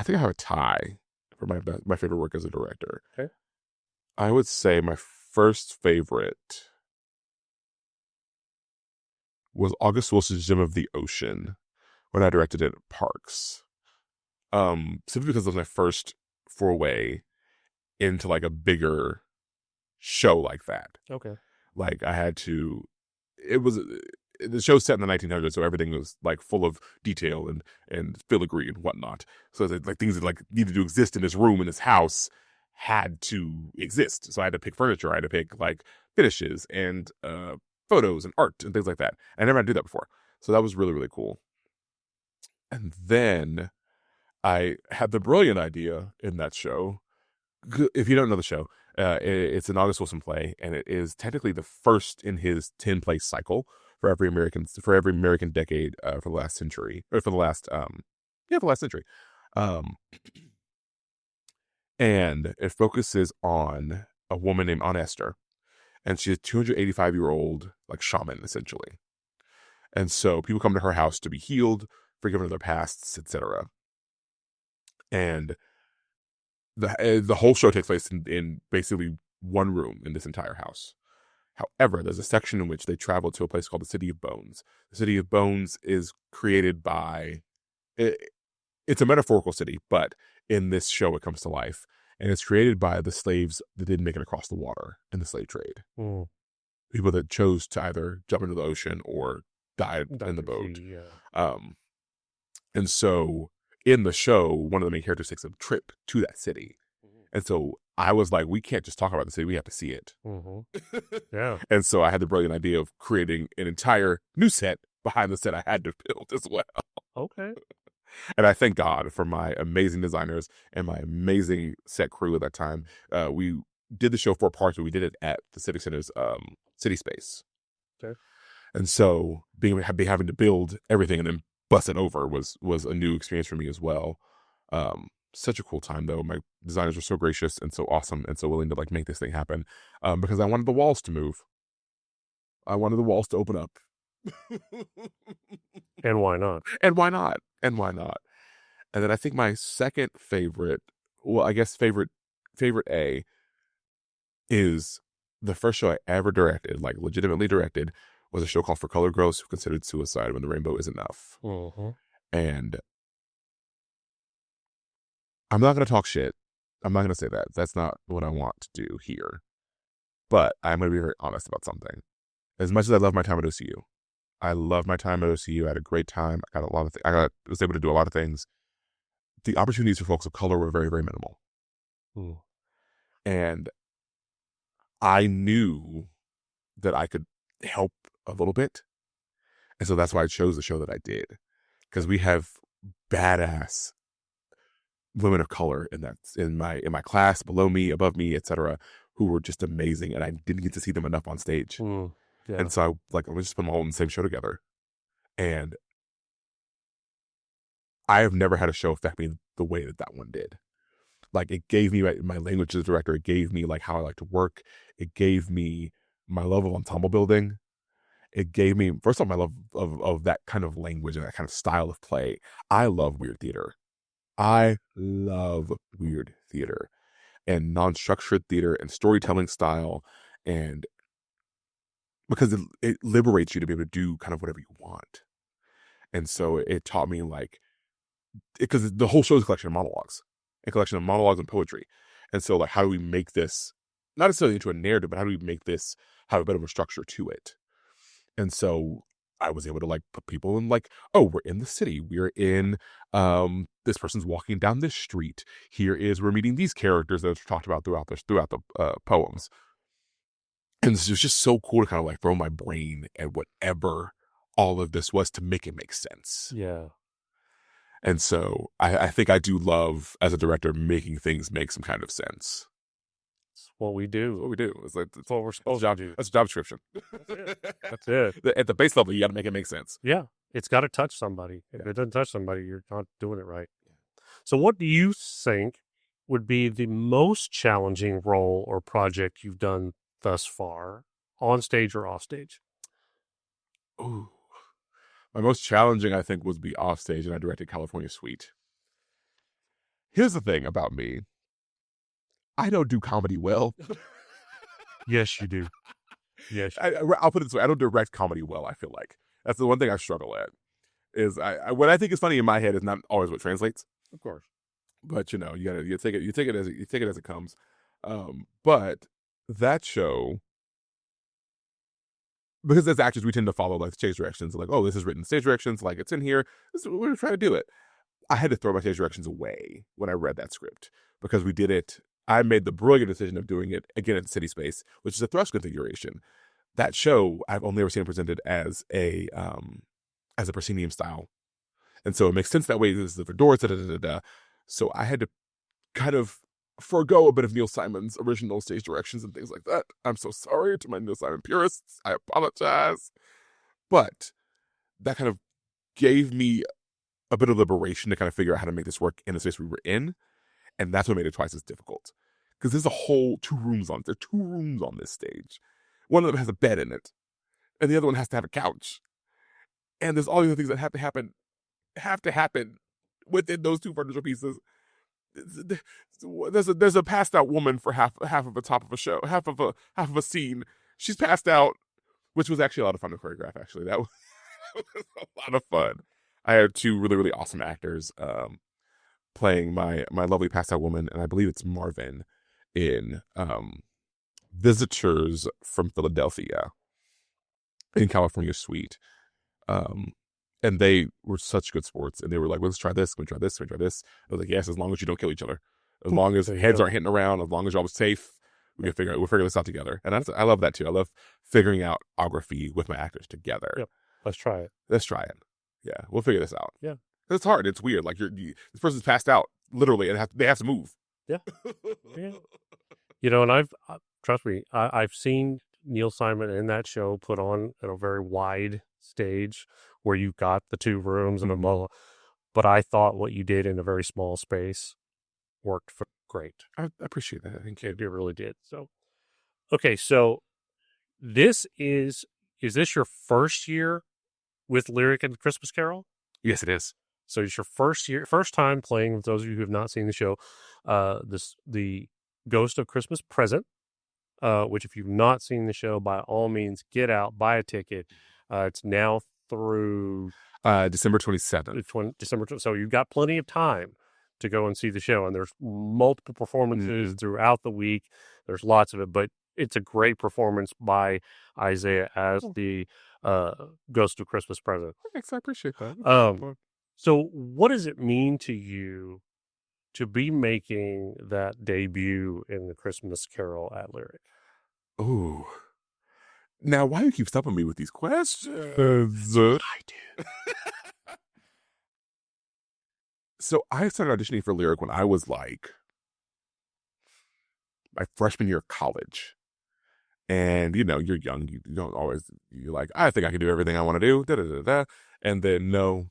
think I have a tie for my favorite work as a director. Okay. I would say my first favorite was August Wilson's Gem of the Ocean, when I directed it at Parks. Simply because it was my first foray into like a bigger show like that. Okay. Like the show's set in the 1900s, so everything was like full of detail and filigree and whatnot. So like things that like needed to exist in this room, in this house, had to exist. So I had to pick furniture, I had to pick like finishes and photos and art and things like that. I never had to do that before. So that was really, really cool. And then I had the brilliant idea in that show. If you don't know the show, it's an August Wilson play, and it is technically the first in his 10-play cycle for every American decade for the last century, or for the last century. And it focuses on a woman named Aunt Esther, and she's a 285-year-old like shaman essentially. And so people come to her house to be healed, forgiven of their pasts, etc. And the whole show takes place in basically one room in this entire house. However, there's a section in which they travel to a place called the City of Bones. The City of Bones is created by... It's a metaphorical city, but in this show it comes to life. And it's created by the slaves that didn't make it across the water in the slave trade. Mm. People that chose to either jump into the ocean or die in the boat. Yeah. And so in the show, one of the main characters takes a trip to that city. Mm-hmm. And so I was like, we can't just talk about the city, we have to see it. Mm-hmm. Yeah. And so I had the brilliant idea of creating an entire new set behind the set I had to build as well. Okay. And I thank God for my amazing designers and my amazing set crew at that time. We did the show for Parks, but we did it at the Civic Center's city space. Okay. And so having to build everything and then bust it over was a new experience for me as well. Such a cool time though. My designers were so gracious and so awesome and so willing to like make this thing happen. Because I wanted the walls to move. I wanted the walls to open up. And why not? And why not? And why not? And then I think my second favorite, well, I guess favorite A, is the first show I ever directed, like legitimately directed, was a show called For Colored Girls Who Considered Suicide When the Rainbow Is Enough. Mm-hmm. And I'm not going to talk shit. I'm not going to say that. That's not what I want to do here. But I'm going to be very honest about something. As much as I love my time at OCU, I love my time at OCU. I had a great time. I got a lot of I was able to do a lot of things. The opportunities for folks of color were very, very minimal. And I knew that I could help a little bit. And so that's why I chose the show that I did, because we have badass women of color in my class, below me, above me, etc., who were just amazing, and I didn't get to see them enough on stage. Yeah. And so I let's just put them all in the same show together. And I have never had a show affect me the way that one did. Like, it gave me my language as a director. It gave me like how I like to work. It gave me my love of ensemble building. It gave me, first of all, my love of that kind of language and that kind of style of play. I love weird theater. I love weird theater and non-structured theater and storytelling style, and because it liberates you to be able to do kind of whatever you want. And so it taught me, like, because the whole show is a collection of monologues and poetry. And so, like, how do we make this not necessarily into a narrative, but how do we make this have a bit of a structure to it? And so I was able to, like, put people in, like, oh, we're in the city. We're in, this person's walking down this street. We're meeting these characters that are talked about throughout the poems. And it was just so cool to kind of, like, throw my brain at whatever all of this was to make it make sense. Yeah. And so I think I do love, as a director, making things make some kind of sense. It's what we do. That's what we do. It's what we're supposed to do. That's a job description. That's it. At the base level, you got to make it make sense. Yeah. It's got to touch somebody. If it doesn't touch somebody, you're not doing it right. So what do you think would be the most challenging role or project you've done thus far, on stage or off stage? Ooh. My most challenging, I think, was be off stage, and I directed California Suite. Here's the thing about me. I don't do comedy well. Yes, you do. Yes. I'll put it this way. I don't direct comedy well, I feel like. That's the one thing I struggle at. Is what I think is funny in my head is not always what translates. Of course. But, you take it as it comes. But that show, because as actors, we tend to follow, like, stage directions. Like, oh, this is written stage directions. Like, it's in here. We're trying to do it. I had to throw my stage directions away when I read that script, because we did it. I made the brilliant decision of doing it again in City Space, which is a thrust configuration. That show, I've only ever seen it presented as a proscenium style. And so it makes sense that way. There's the doors, So I had to kind of forego a bit of Neil Simon's original stage directions and things like that. I'm so sorry to my Neil Simon purists. I apologize. But that kind of gave me a bit of liberation to kind of figure out how to make this work in the space we were in. And that's what made it twice as difficult. Because there's there are 2 rooms on this stage. One of them has a bed in it, and the other one has to have a couch. And there's all the other things that have to happen within those 2 furniture pieces. There's a passed out woman for half of the top of a show, half of a scene. She's passed out, which was actually a lot of fun to choreograph. Actually, that was a lot of fun. I had 2 really, really awesome actors playing my lovely passed out woman, and I believe it's Marvin in Visitors from Philadelphia in California Suite. And they were such good sports, and they were like, let's try this, can we try this, can we try this? I was like, yes, as long as you don't kill each other. As long as heads aren't hitting around, as long as y'all was safe, we'll figure this out together. And I love that too. I love figuring out choreography with my actors together. Yep. Let's try it. Yeah, we'll figure this out. Yeah. It's hard. It's weird. Like, this person's passed out, literally, and they have to move. Yeah. Yeah. And I've trust me, I've seen Neil Simon in that show put on at a very wide stage where you've got the 2 rooms and a mola. But I thought what you did in a very small space worked great. I appreciate that. I think it really did. So, okay, so this is this your first year with Lyric and Christmas Carol? Yes, it is. So it's your first time playing, with those of you who have not seen the show, the Ghost of Christmas Present, which if you've not seen the show, by all means, get out, buy a ticket. It's now through December 27th. So you've got plenty of time to go and see the show. And there's multiple performances throughout the week. There's lots of it, but it's a great performance by Isaiah as the Ghost of Christmas Present. Thanks, I appreciate that. So what does it mean to you to be making that debut in the Christmas Carol at Lyric? Ooh. Now, why do you keep stopping me with these questions? I do. So I started auditioning for Lyric when I was like my freshman year of college. And, you know, you're young. You don't always, you're like, I think I can do everything I want to do. Da, da, da, da. And then, no,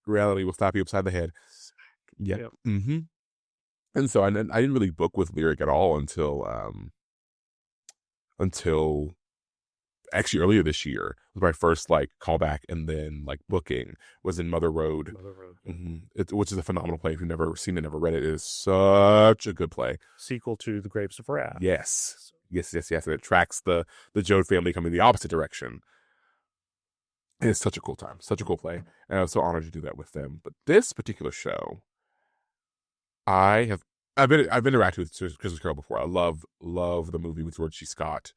reality will slap you upside the head. Yeah. Yep. Mm-hmm. And so I didn't really book with Lyric at all until actually earlier this year was my first like callback, and then like booking was in Mother Road. Which is a phenomenal play. If you've never seen it, never read it, it is such a good play. Sequel to The Grapes of Wrath. Yes. And it tracks the Joad family coming the opposite direction. And it's such a cool time, such a cool play, and I was so honored to do that with them. But this particular show, I've interacted with Christmas Carol before. I love the movie with George C. Scott.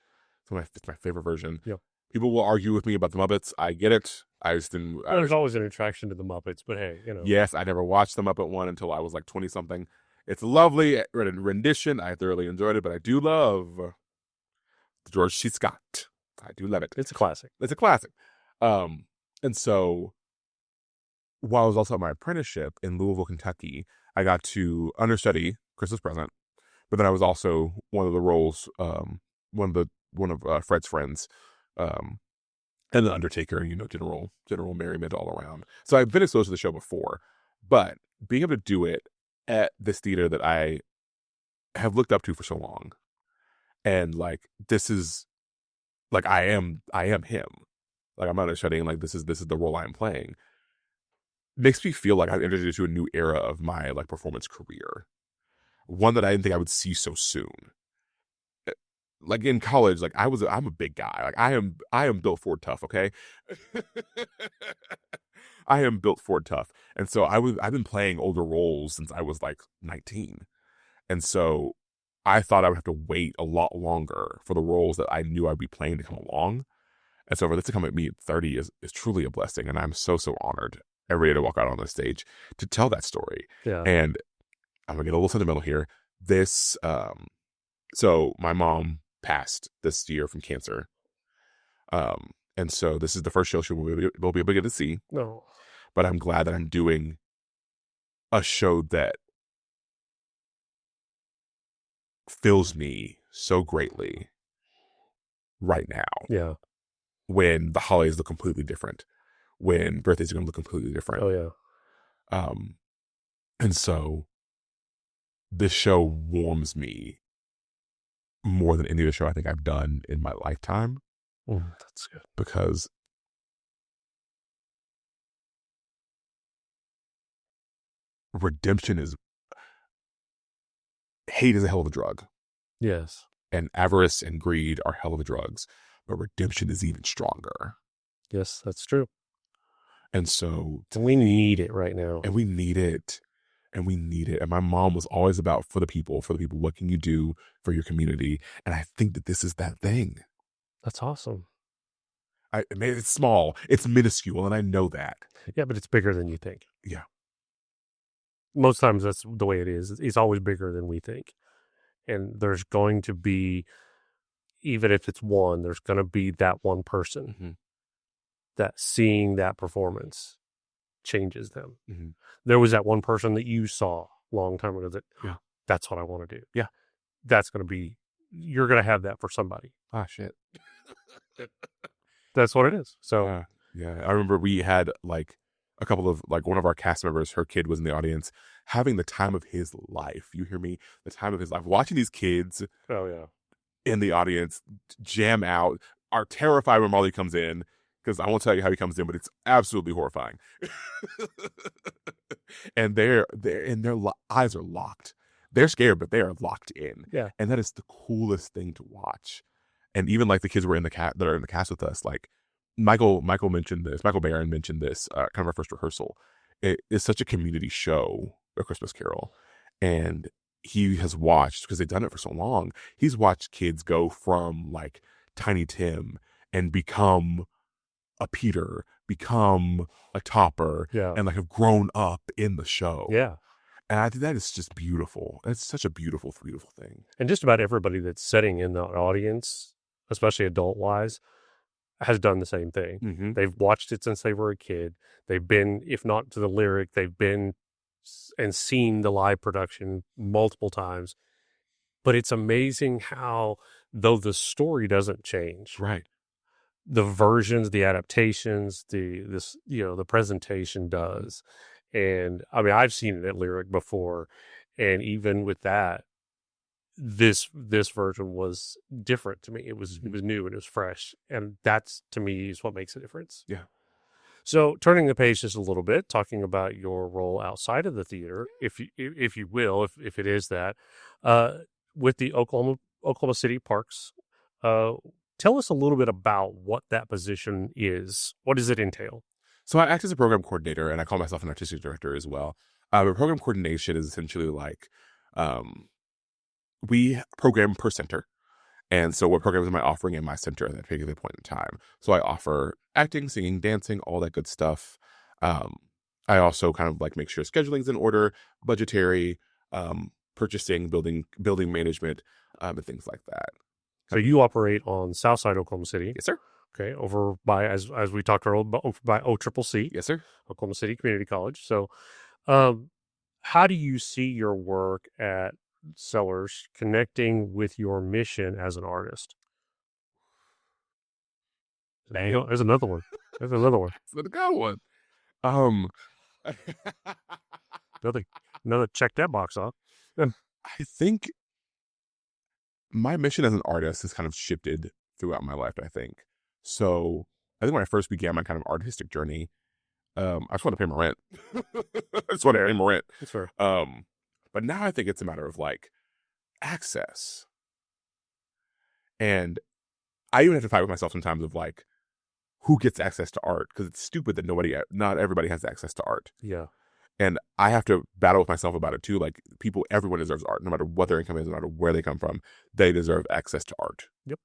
It's my favorite version. Yep. People will argue with me about the Muppets. I get it. There's always an attraction to the Muppets, but hey, you know. Yes, I never watched the Muppet one until I was like 20-something. It's a lovely rendition. I thoroughly enjoyed it, but I do love George C. Scott. I do love it. It's a classic. And so while I was also at my apprenticeship in Louisville, Kentucky, I got to understudy Christmas Present, but then I was also one of the roles, one of Fred's friends, and the Undertaker, you know, general merriment all around. So I've been exposed to the show before, but being able to do it at this theater that I have looked up to for so long, and like this is like I am him. Like I'm not understudying. Like this is the role I'm playing. Makes me feel like I've entered into a new era of my like performance career, one that I didn't think I would see so soon. Like in college, like I'm a big guy. Like I am built Ford tough. Okay, I am built Ford tough, and so I've been playing older roles since I was like 19, and so I thought I would have to wait a lot longer for the roles that I knew I'd be playing to come along. And so for this to come at me at 30 is truly a blessing, and I'm so honored every day to walk out on the stage to tell that story. Yeah. And I'm gonna get a little sentimental here. This so my mom passed this year from cancer. And so this is the first show we'll be able to get to see. No. But I'm glad that I'm doing a show that fills me so greatly right now. Yeah. When the holidays look completely different, when birthdays are going to look completely different. Oh yeah. And so this show warms me more than any other show I think I've done in my lifetime. That's good. Because redemption is, hate is a hell of a drug. Yes. And avarice and greed are hell of a drugs, but redemption is even stronger. Yes, that's true. And so we need it right now. And we need it. And my mom was always about for the people, what can you do for your community? And I think that this is that thing. That's awesome. I mean, it's small, it's minuscule, and I know that. Yeah, but it's bigger than you think. Yeah. Most times that's the way it is. It's always bigger than we think. And there's going to be, even if it's one, there's going to be that one person that seeing that performance changes them. There was that one person that you saw a long time ago that, that's what I want to do. Yeah. That's going to be, you're going to have that for somebody. Ah, shit. That's what it is. So, yeah, I remember we had like a couple of, like one of our cast members, her kid was in the audience having the time of his life. You hear me? The time of his life. Watching these kids in the audience jam out, are terrified when Marley comes in. Because I won't tell you how he comes in, but it's absolutely horrifying. And their eyes are locked. They're scared, but they are locked in. Yeah. And that is the coolest thing to watch. And even like the kids were that are in the cast with us, like Michael mentioned this. Michael Barron mentioned this, kind of our first rehearsal. It is such a community show, A Christmas Carol, and he has watched, because they've done it for so long. He's watched kids go from like Tiny Tim and become a Peter, become a Topper, and like have grown up in the show. Yeah. And I think that is just beautiful. It's such a beautiful, beautiful thing. And just about everybody that's sitting in the audience, especially adult-wise, has done the same thing. Mm-hmm. They've watched it since they were a kid. They've been, if not to the lyric, they've been and seen the live production multiple times. But it's amazing how, though the story doesn't change, Right. the versions, the adaptations, the presentation does. And I mean, I've seen it at Lyric before, and even with that, this version was different to me. It was new and it was fresh, and that's, to me, is what makes a difference. Yeah. So turning the page just a little bit, talking about your role outside of the theater, if you will, if it is that, with the Oklahoma City Parks, tell us a little bit about what that position is. What does it entail? So I act as a program coordinator, and I call myself an artistic director as well. But program coordination is essentially like we program per center. And so what programs am I offering in my center at that particular point in time? So I offer acting, singing, dancing, all that good stuff. I also kind of like make sure scheduling's in order, budgetary, purchasing, building management, and things like that. So you operate on Southside Oklahoma City. Yes, sir. Okay, over by, as we talked earlier, over by OCCC. Yes, sir. Oklahoma City Community College. So, how do you see your work at Sellers connecting with your mission as an artist? There's another one. There's another one. That's a good one. Another check that box off. I think my mission as an artist has kind of shifted throughout my life, I think. So I think when I first began my kind of artistic journey, I just want to pay my rent. I just want to pay my rent. That's fair. But now I think it's a matter of like access. And I even have to fight with myself sometimes of like, who gets access to art? Because it's stupid that not everybody has access to art. Yeah. And I have to battle with myself about it too. Like everyone deserves art, no matter what their income is, no matter where they come from. They deserve access to art. Yep.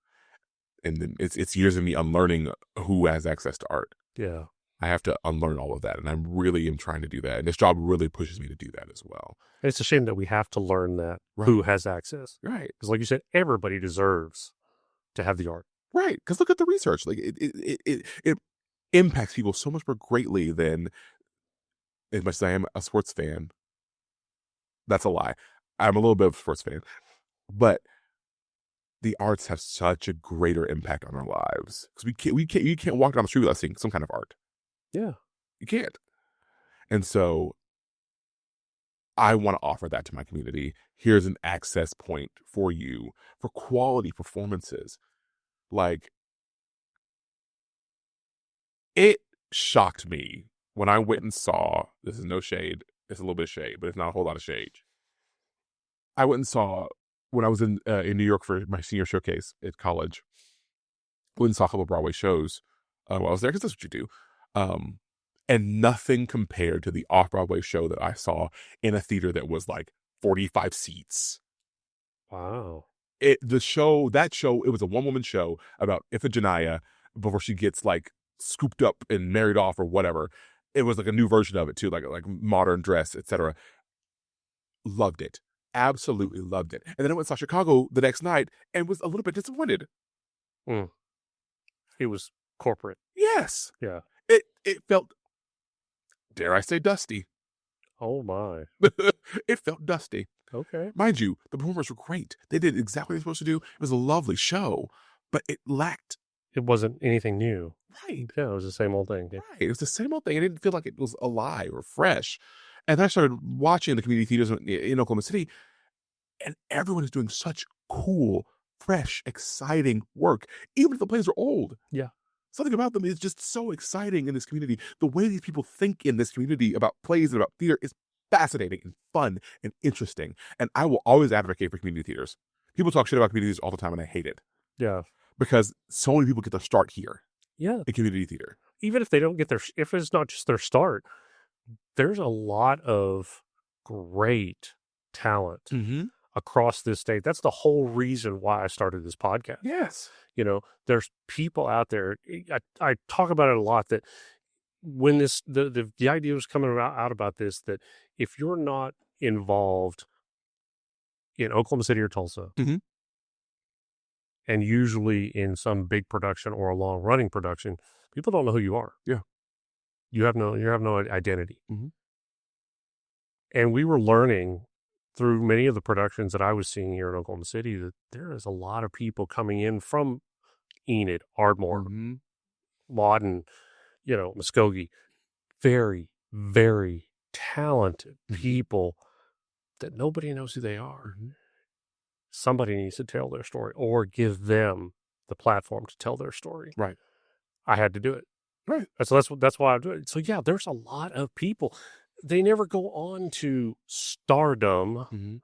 And then it's years of me unlearning who has access to art. Yeah. I have to unlearn all of that, and I really am trying to do that. And this job really pushes me to do that as well. And it's a shame that we have to learn that Right. who has access. Right. Because, like you said, everybody deserves to have the art. Right. Because look at the research. Like it impacts people so much more greatly than, as much as I am a sports fan. That's a lie. I'm a little bit of a sports fan, but the arts have such a greater impact on our lives because you can't walk down the street without seeing some kind of art. Yeah. You can't. And so I want to offer that to my community. Here's an access point for you for quality performances. Like, it shocked me when I went and saw, this is no shade, it's a little bit of shade, but it's not a whole lot of shade. I went and saw, when I was in New York for my senior showcase at college, went and saw a couple of Broadway shows while I was there, because that's what you do. And nothing compared to the off-Broadway show that I saw in a theater that was like 45 seats. Wow. It was a one-woman show about Iphigenia before she gets like scooped up and married off or whatever. It was like a new version of it too, like modern dress, etc. Loved it. Absolutely loved it. And then I went and saw Chicago the next night and was a little bit disappointed. It was corporate. Yes. Yeah. It felt, dare I say, dusty. Oh my. It felt dusty. Okay. Mind you, the performers were great. They did exactly what they were supposed to do. It was a lovely show, but it lacked. It wasn't anything new. Right. Yeah, it was the same old thing. Yeah. Right. It was the same old thing. I didn't feel like it was alive or fresh. And then I started watching the community theaters in Oklahoma City, and everyone is doing such cool, fresh, exciting work, even if the plays are old. Yeah. Something about them is just so exciting in this community. The way these people think in this community about plays and about theater is fascinating and fun and interesting. And I will always advocate for community theaters. People talk shit about community theaters all the time, and I hate it. Yeah. Because so many people get their start here. Yeah. In community theater. Even if they don't get if it's not just their start, there's a lot of great talent across this state. That's the whole reason why I started this podcast. Yes. There's people out there. I talk about it a lot, that when the idea was coming out about this, that if you're not involved in Oklahoma City or Tulsa, And usually in some big production or a long running production, people don't know who you are. Yeah. You have no identity. Mhm. And we were learning through many of the productions that I was seeing here in Oklahoma City that there is a lot of people coming in from Enid, Ardmore, Mhm. Lawton, Muskogee, very, very talented people that nobody knows who they are. Mhm. Somebody needs to tell their story or give them the platform to tell their story. Right. I had to do it. Right. So that's why I'm doing it. So yeah, there's a lot of people. They never go on to stardom, Mhm.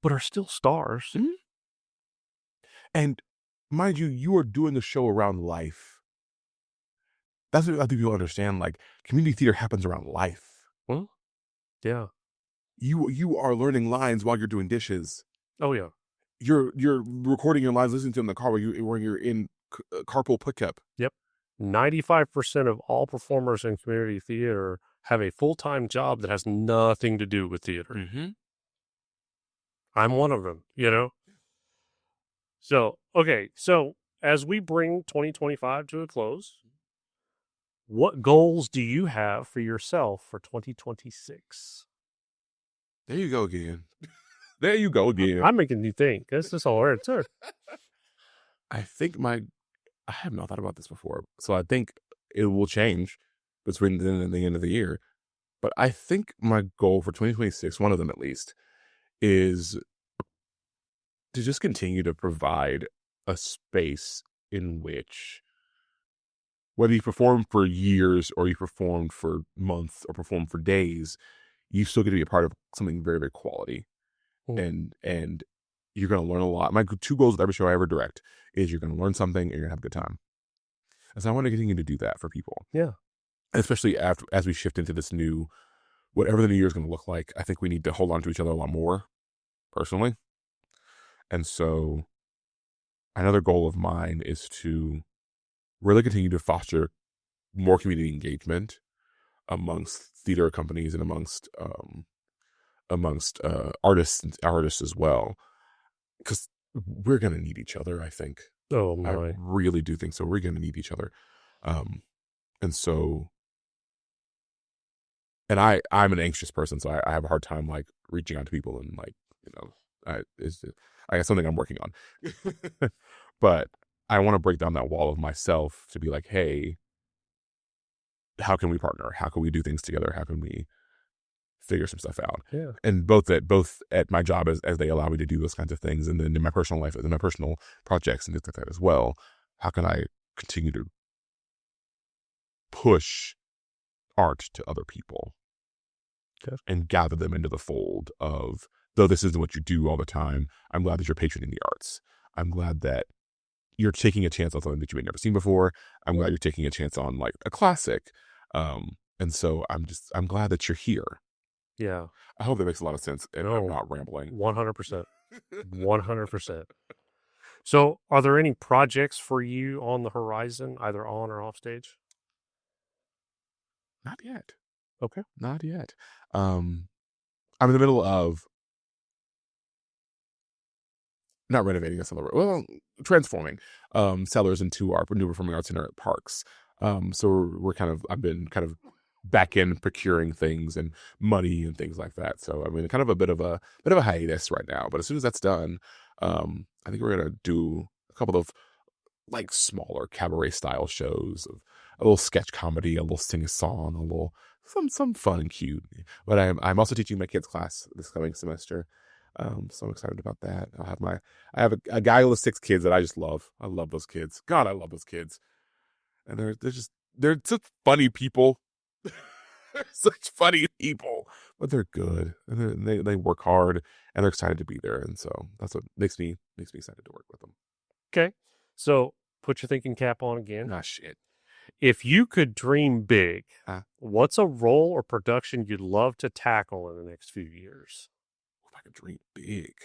but are still stars. Mhm. And mind you, you are doing a show around life. That's what I think people understand. Like, community theater happens around life. Well, yeah. You are learning lines while you're doing dishes. Oh yeah. You're recording your lines, listening to them in the car when you're in carpool pickup. Yep. 95% of all performers in community theater have a full-time job that has nothing to do with theater. Mm-hmm. I'm one of them, So, okay. So as we bring 2025 to a close, what goals do you have for yourself for 2026? There you go again. There you go again. I'm making you think. This is all right, sir. I think I have not thought about this before, so I think it will change between then and the end of the year. But I think my goal for 2026, one of them at least, is to just continue to provide a space in which, whether you perform for years or you performed for months or perform for days, you still get to be a part of something very, very quality. And you're going to learn a lot. My 2 goals with every show I ever direct is you're going to learn something and you're going to have a good time. And so I want to continue to do that for people. Yeah. Especially as we shift into this new, whatever the new year is going to look like, I think we need to hold on to each other a lot more, personally. And so another goal of mine is to really continue to foster more community engagement amongst theater companies and amongst artists as well, because we're going to need each other. I think. Oh my. I really do think so. We're going to need each other, and so. And I'm an anxious person, so I have a hard time like reaching out to people and like I got something I'm working on, but I want to break down that wall of myself to be like, hey, how can we partner? How can we do things together? How can we figure some stuff out? Yeah. And both at my job as they allow me to do those kinds of things, and then in my personal life, in my personal projects and things like that as well. How can I continue to push art to other people and gather them into the fold of, though this isn't what you do all the time, I'm glad that you're patroning the arts. I'm glad that you're taking a chance on something that you had never seen before. I'm glad you're taking a chance on like a classic. And so I'm glad that you're here. Yeah. I hope that makes a lot of sense and I'm not rambling. 100%. 100%. So are there any projects for you on the horizon, either on or off stage? Not yet. Okay. Not yet. I'm in the middle of not renovating a cellar, well, transforming cellars into our new performing arts center at Parks. So I've been kind of back in procuring things and money and things like that. So I mean, kind of a bit of a hiatus right now. But as soon as that's done, I think we're gonna do a couple of like smaller cabaret style shows of a little sketch comedy, a little sing a song, a little some fun and cute. But I'm also teaching my kids class this coming semester. So I'm excited about that. I have a guy with 6 kids that I just love. I love those kids. God, I love those kids. And they're such funny people. Such funny people, but they're good. And they work hard and they're excited to be there. And so that's what makes me excited to work with them. Okay. So put your thinking cap on again. Ah, shit. If you could dream big, what's a role or production you'd love to tackle in the next few years? If I could dream big.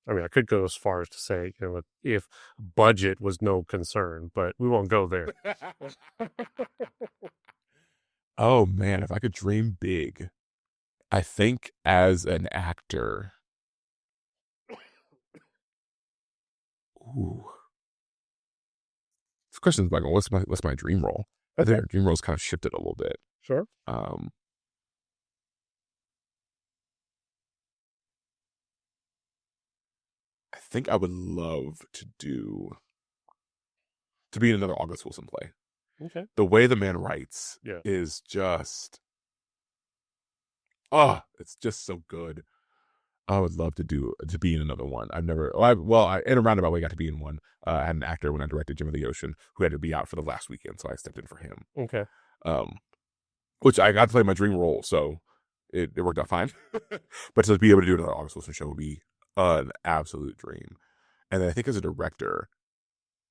I mean, I could go as far as to say, if budget was no concern, but we won't go there. Oh, man, if I could dream big, I think as an actor, Ooh. This question's like, what's my dream role? I think our dream role's kind of shifted a little bit. Sure. I think I would love to be in another August Wilson play. Okay. The way the man writes is just, it's just so good. I would love to be in another one. I've never, in a roundabout way, got to be in one. I had an actor when I directed Jim of the Ocean who had to be out for the last weekend, so I stepped in for him. Okay. Which I got to play my dream role, so it worked out fine. But to be able to do another August Wilson show would be an absolute dream. And then I think as a director,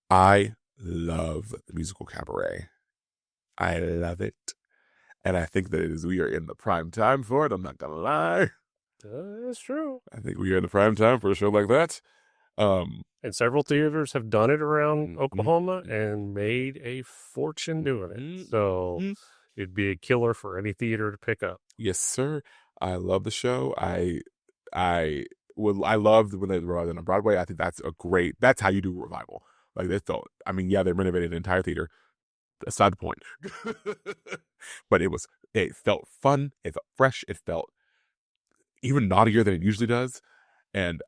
I love the musical Cabaret. I love it. And I think that we are in the prime time for it. I'm not going to lie. That's true. I think we are in the prime time for a show like that. And several theaters have done it around Oklahoma and made a fortune doing it. So it'd be a killer for any theater to pick up. Yes, sir. I love the show. I loved when they were on Broadway. I think that's how you do a revival. Like they they renovated an entire theater. Aside the point. But it felt fun. It felt fresh. It felt even naughtier than it usually does. And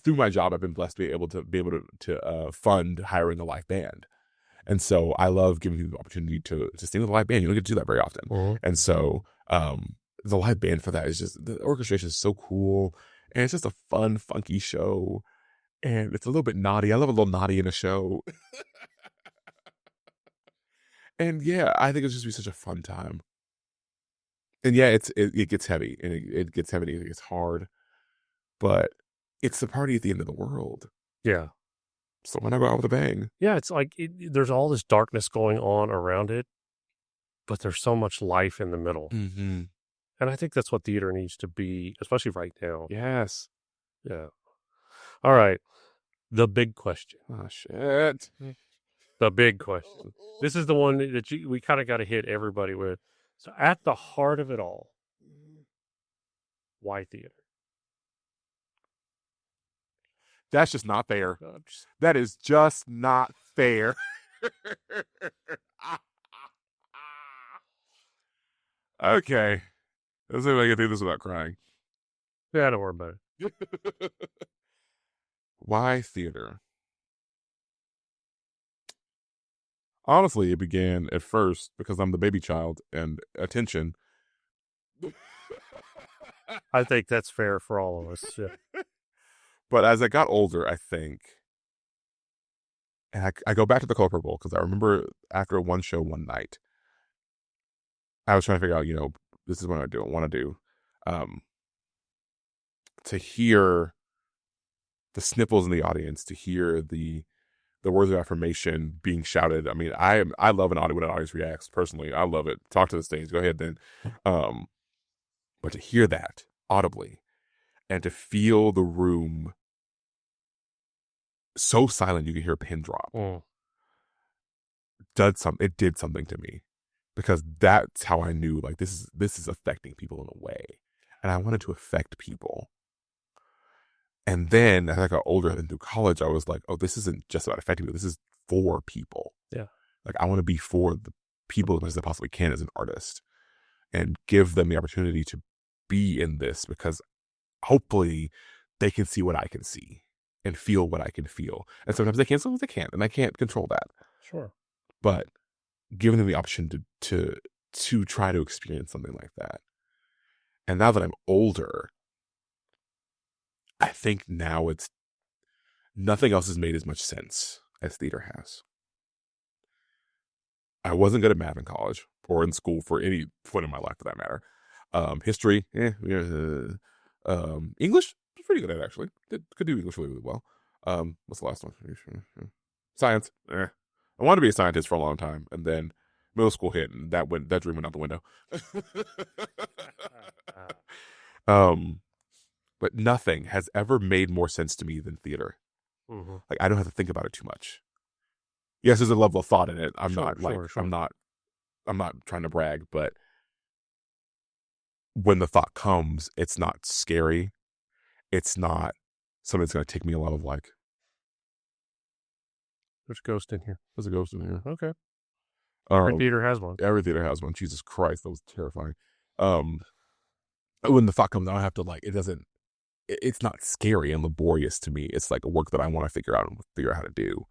through my job, I've been blessed to be able to fund hiring a live band. And so I love giving people the opportunity to sing with a live band. You don't get to do that very often. Mm-hmm. And so the live band for that is just, the orchestration is so cool. And it's just a fun, funky show. And it's a little bit naughty. I love a little naughty in a show. And yeah, I think it's just be such a fun time. And yeah, it gets heavy, and it gets heavy, and it gets hard. But it's the party at the end of the world. Yeah. So why not go out with a bang? Yeah, it's like there's all this darkness going on around it, but there's so much life in the middle. Mm-hmm. And I think that's what theater needs to be, especially right now. Yes. Yeah. All right. The big question. Oh, shit. The big question. This is the one that we kind of got to hit everybody with. So at the heart of it all, why theater? That's just not fair. That is just not fair. Okay. Let's see if I can do this without crying. Yeah, don't worry about it. Why theater? Honestly, it began at first because I'm the baby child and attention. I think that's fair for all of us. Yeah. But as I got older, I think, and I go back to the Color Purple because I remember after one show one night, I was trying to figure out, this is what I want to do. To hear the sniffles in the audience, to hear the words of affirmation being shouted. I mean, I love when an audience reacts. Personally, I love it. Talk to the stage. Go ahead then. But to hear that audibly and to feel the room so silent you can hear a pin drop, it did something to me, because that's how I knew, like, this is affecting people in a way, and I wanted to affect people. And then as I got older and through college, I was like, oh, this isn't just about affecting people. This is for people. Yeah. Like, I want to be for the people as much as I possibly can as an artist and give them the opportunity to be in this, because hopefully they can see what I can see and feel what I can feel. And sometimes they can't, sometimes they can't, and I can't control that. Sure. But giving them the option to try to experience something like that. And now that I'm older, I think now nothing else has made as much sense as theater has. I wasn't good at math in college or in school for any point in my life for that matter. History, English, pretty good at it, actually. Could do English really, really well. What's the last one? Science. I wanted to be a scientist for a long time, and then middle school hit, and that dream went out the window. But nothing has ever made more sense to me than theater. Mm-hmm. Like, I don't have to think about it too much. Yes, there's a level of thought in it. I'm not trying to brag, but when the thought comes, it's not scary. It's not something that's going to take me a lot of, like, There's a ghost in here. There's a ghost in here. Okay. Every theater has one. Every theater has one. Jesus Christ, that was terrifying. When the thought comes out, I have to it's not scary and laborious to me. It's like a work that I want to figure out how to do.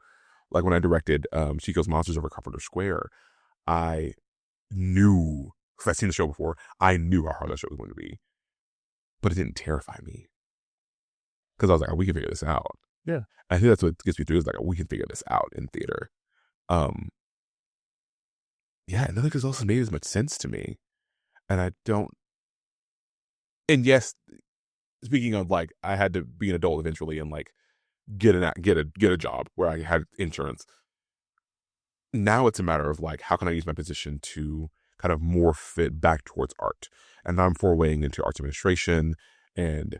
Like when I directed Chico's Monsters over Carpenter Square, I knew, because I've seen the show before, I knew how hard that show was going to be. But it didn't terrify me. Because I was like, we can figure this out. Yeah. I think that's what gets me through, is like, we can figure this out in theater. Yeah, nothing because also made as much sense to me. And I don't. And yes, speaking of, like, I had to be an adult eventually and like get a job where I had insurance. Now it's a matter of like, how can I use my position to kind of more fit back towards art? And now I'm forewaying into arts administration and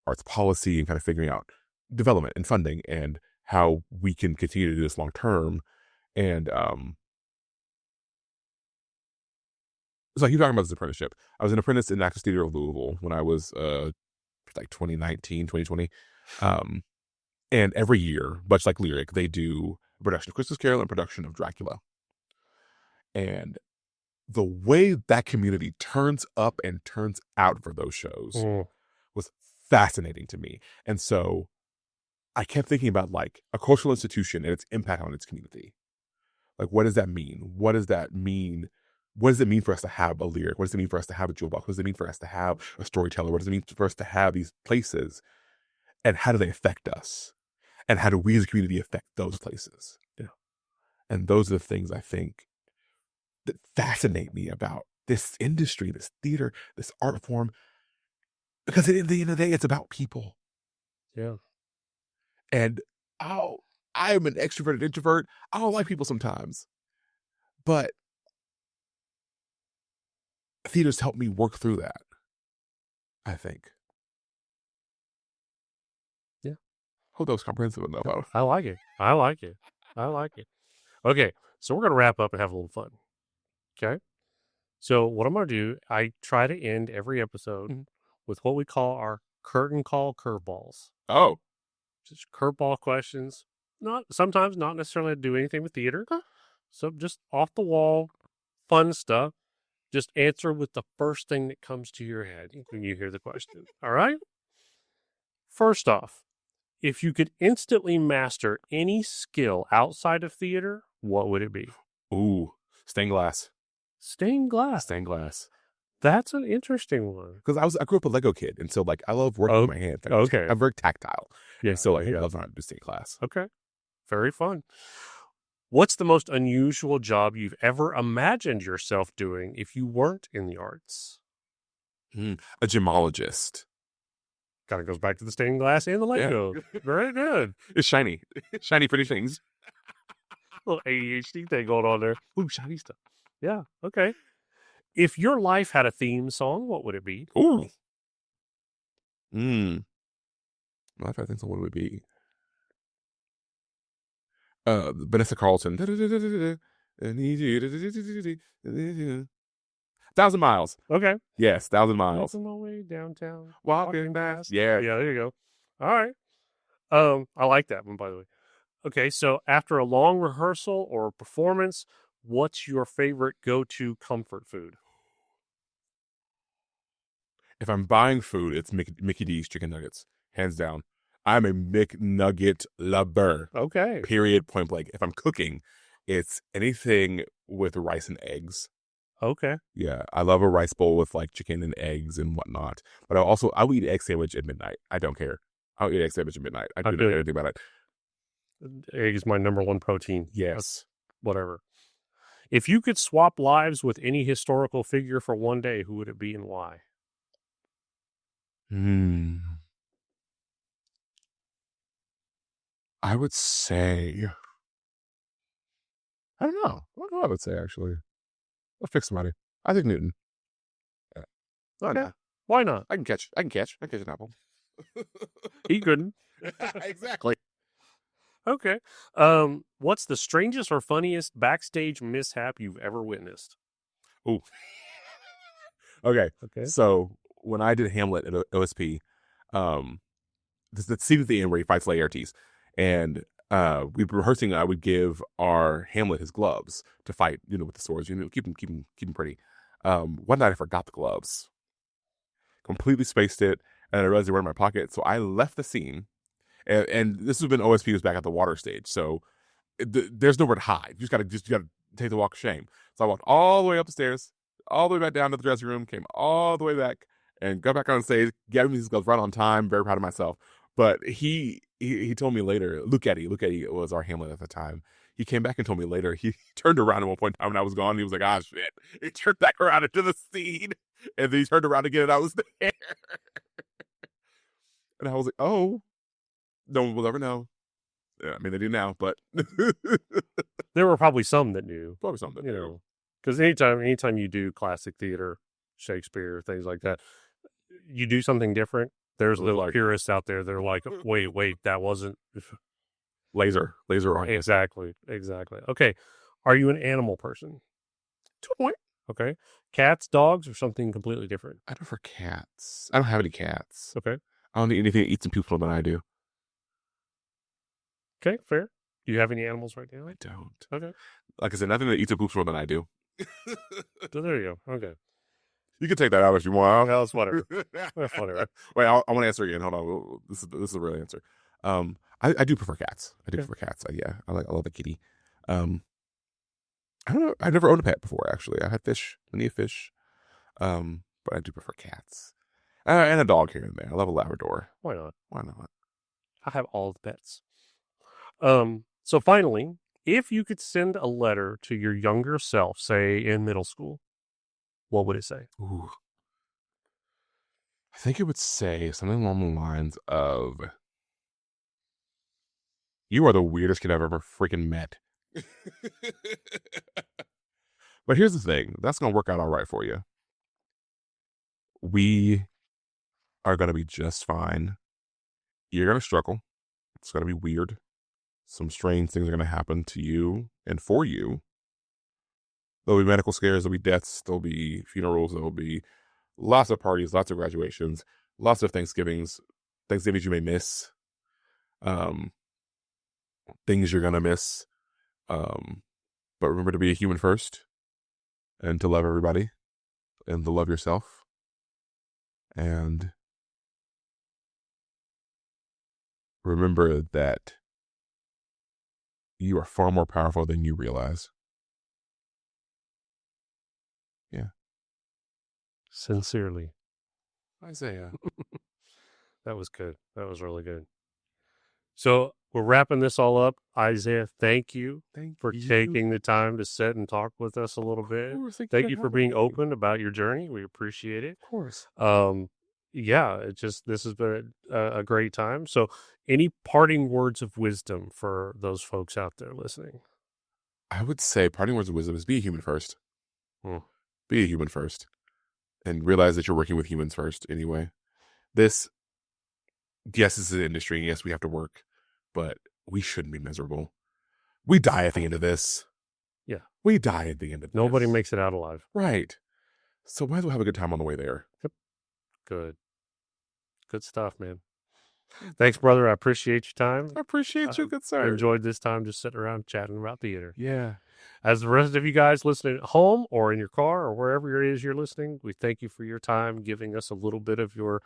arts policy and kind of figuring out development and funding and how we can continue to do this long term. And so you're talking about this apprenticeship. I was an apprentice in Actors Theater of Louisville when I was like 2019, 2020. And every year, much like Lyric, they do a production of Christmas Carol and production of Dracula. And the way that community turns up and turns out for those shows was fascinating to me. And so I kept thinking about like a cultural institution and its impact on its community. Like, what does that mean? What does that mean? What does it mean for us to have a Lyric? What does it mean for us to have a Jewel Box? What does it mean for us to have a storyteller? What does it mean for us to have these places? And how do they affect us? And how do we as a community affect those places? Yeah. And those are the things I think that fascinate me about this industry, this theater, this art form. Because at the end of the day, it's about people. Yeah. And I'm an extroverted introvert. I don't like people sometimes. But theater's helped me work through that, I think. Yeah. Hope that was comprehensive enough. I like it. I like it. I like it. Okay, so we're going to wrap up and have a little fun. Okay? So what I'm going to do, I try to end every episode with what we call our curtain call curveballs. Oh. Just curveball questions. Sometimes not necessarily to do anything with theater. So just off the wall, fun stuff. Just answer with the first thing that comes to your head when you hear the question. All right? First off, if you could instantly master any skill outside of theater, what would it be? Ooh, stained glass. Stained glass. Stained glass. That's an interesting one. Because I grew up a Lego kid, and so like I love working with my hands. Okay. I'm very tactile. Yeah. So like I love how to do stained glass. Okay. Very fun. What's the most unusual job you've ever imagined yourself doing if you weren't in the arts? A gemologist. Kind of goes back to the stained glass and the Lego. Yeah. Very good. It's shiny. Shiny, pretty things. Little ADHD thing going on there. Ooh, shiny stuff. Yeah, okay. If your life had a theme song, what would it be? Ooh. My life, I think someone would be Vanessa Carlton. I need you. 1,000 miles. Okay. Yes, 1,000 miles. On my way downtown. Walking past. Yeah. Yeah, there you go. All right. I like that one, by the way. Okay, so after a long rehearsal or performance, what's your favorite go-to comfort food? If I'm buying food, it's Mickey D's chicken nuggets. Hands down. I'm a McNugget lover. Okay. Period, point blank. If I'm cooking, it's anything with rice and eggs. Okay. Yeah, I love a rice bowl with like chicken and eggs and whatnot. But I will eat an egg sandwich at midnight. I don't care. I'll eat an egg sandwich at midnight. I do not care anything about it. Egg is my number one protein. Yes. Whatever. If you could swap lives with any historical figure for one day, who would it be and why? I would say, I don't know. I don't know what I would say, actually. I'll pick somebody. I think Newton. Yeah. Okay. Why not? I can catch an apple. He couldn't. Exactly. Okay. What's the strangest or funniest backstage mishap you've ever witnessed? Ooh. Okay. Okay. So when I did Hamlet at OSP, the scene at the end where he fights Laertes, and we were rehearsing. I would give our Hamlet his gloves to fight, with the swords. Keep him pretty. One night I forgot the gloves, completely spaced it, and I realized they were in my pocket. So I left the scene, and this was when OSP was back at the water stage. So there's nowhere to hide. You just gotta take the walk of shame. So I walked all the way up the stairs, all the way back down to the dressing room, came all the way back, and got back on stage, gave me these gloves right on time. Very proud of myself. But he told me later, Luke Eddy was our Hamlet at the time. He came back and told me later, he turned around at one point in time when I was gone. He was like, ah, shit. He turned back around into the scene. And then he turned around again and I was there. And I was like, oh, no one will ever know. Yeah, I mean, they do now, but. There were probably some that knew. Probably some that knew. Because anytime you do classic theater, Shakespeare, things like that, you do something different. There's little purists out there that are like, wait, that wasn't laser audience. Exactly. Okay. Are you an animal person? To a point. Okay. Cats, dogs, or something completely different? I prefer cats. I don't have any cats. Okay. I don't need anything that eats and poops more than I do. Okay, fair. Do you have any animals right now? I don't. Okay. Like I said, nothing that eats and poops more than I do. So there you go. Okay. You can take that out if you want. Well, it's whatever. Whatever. Wait, I want to answer again. Hold on. This is the real answer. I do prefer cats. I prefer cats. Yeah, I love the kitty. I don't know. I've never owned a pet before. Actually, I had fish, plenty of fish. But I do prefer cats, and a dog here and there. I love a Labrador. Why not? Why not? I have all the pets. So finally, if you could send a letter to your younger self, say in middle school, what would it say? Ooh. I think it would say something along the lines of, "You are the weirdest kid I've ever freaking met." But here's the thing. That's going to work out all right for you. We are going to be just fine. You're going to struggle. It's going to be weird. Some strange things are going to happen to you and for you. There'll be medical scares. There'll be deaths. There'll be funerals. There'll be lots of parties, lots of graduations, lots of Thanksgivings you may miss. Things you're going to miss. But remember to be a human first and to love everybody and to love yourself. And remember that you are far more powerful than you realize. Yeah. Sincerely. Isaiah. That was good. That was really good. So we're wrapping this all up. Isaiah, thank you for taking the time to sit and talk with us a little bit. Thank you for being open about your journey. We appreciate it. Of course. Yeah, this has been a great time. So any parting words of wisdom for those folks out there listening? I would say parting words of wisdom is be a human first. Be a human first. And realize that you're working with humans first anyway. Yes, this is an industry, and yes, we have to work, but we shouldn't be miserable. We die at the end of this. Yeah. We die at the end of this. Nobody makes it out alive. Right. So might as well have a good time on the way there. Yep. Good stuff, man. Thanks, brother. I appreciate your time. I appreciate you, good sir. I enjoyed this time just sitting around chatting about theater. Yeah. As the rest of you guys listening at home or in your car or wherever it is you're listening, we thank you for your time, giving us a little bit of your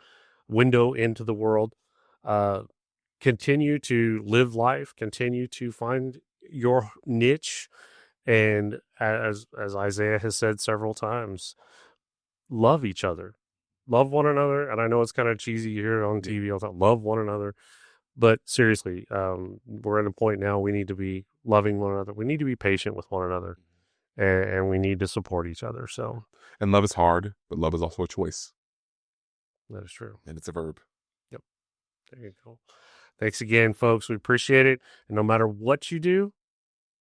window into the world. Continue to live life, continue to find your niche. And as Isaiah has said several times, love each other. Love one another. And I know it's kind of cheesy. You hear it on TV all the time. Love one another. But seriously, we're at a point now we need to be loving one another. We need to be patient with one another. And we need to support each other. So, and love is hard, but love is also a choice. That is true. And it's a verb. Yep. There you go. Thanks again, folks. We appreciate it. And no matter what you do,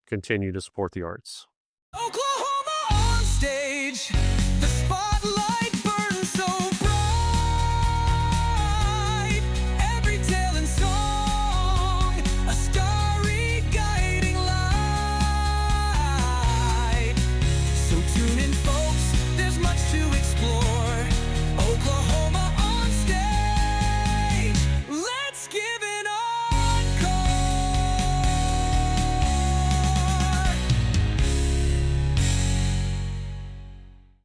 continue to support the arts. Oklahoma on stage.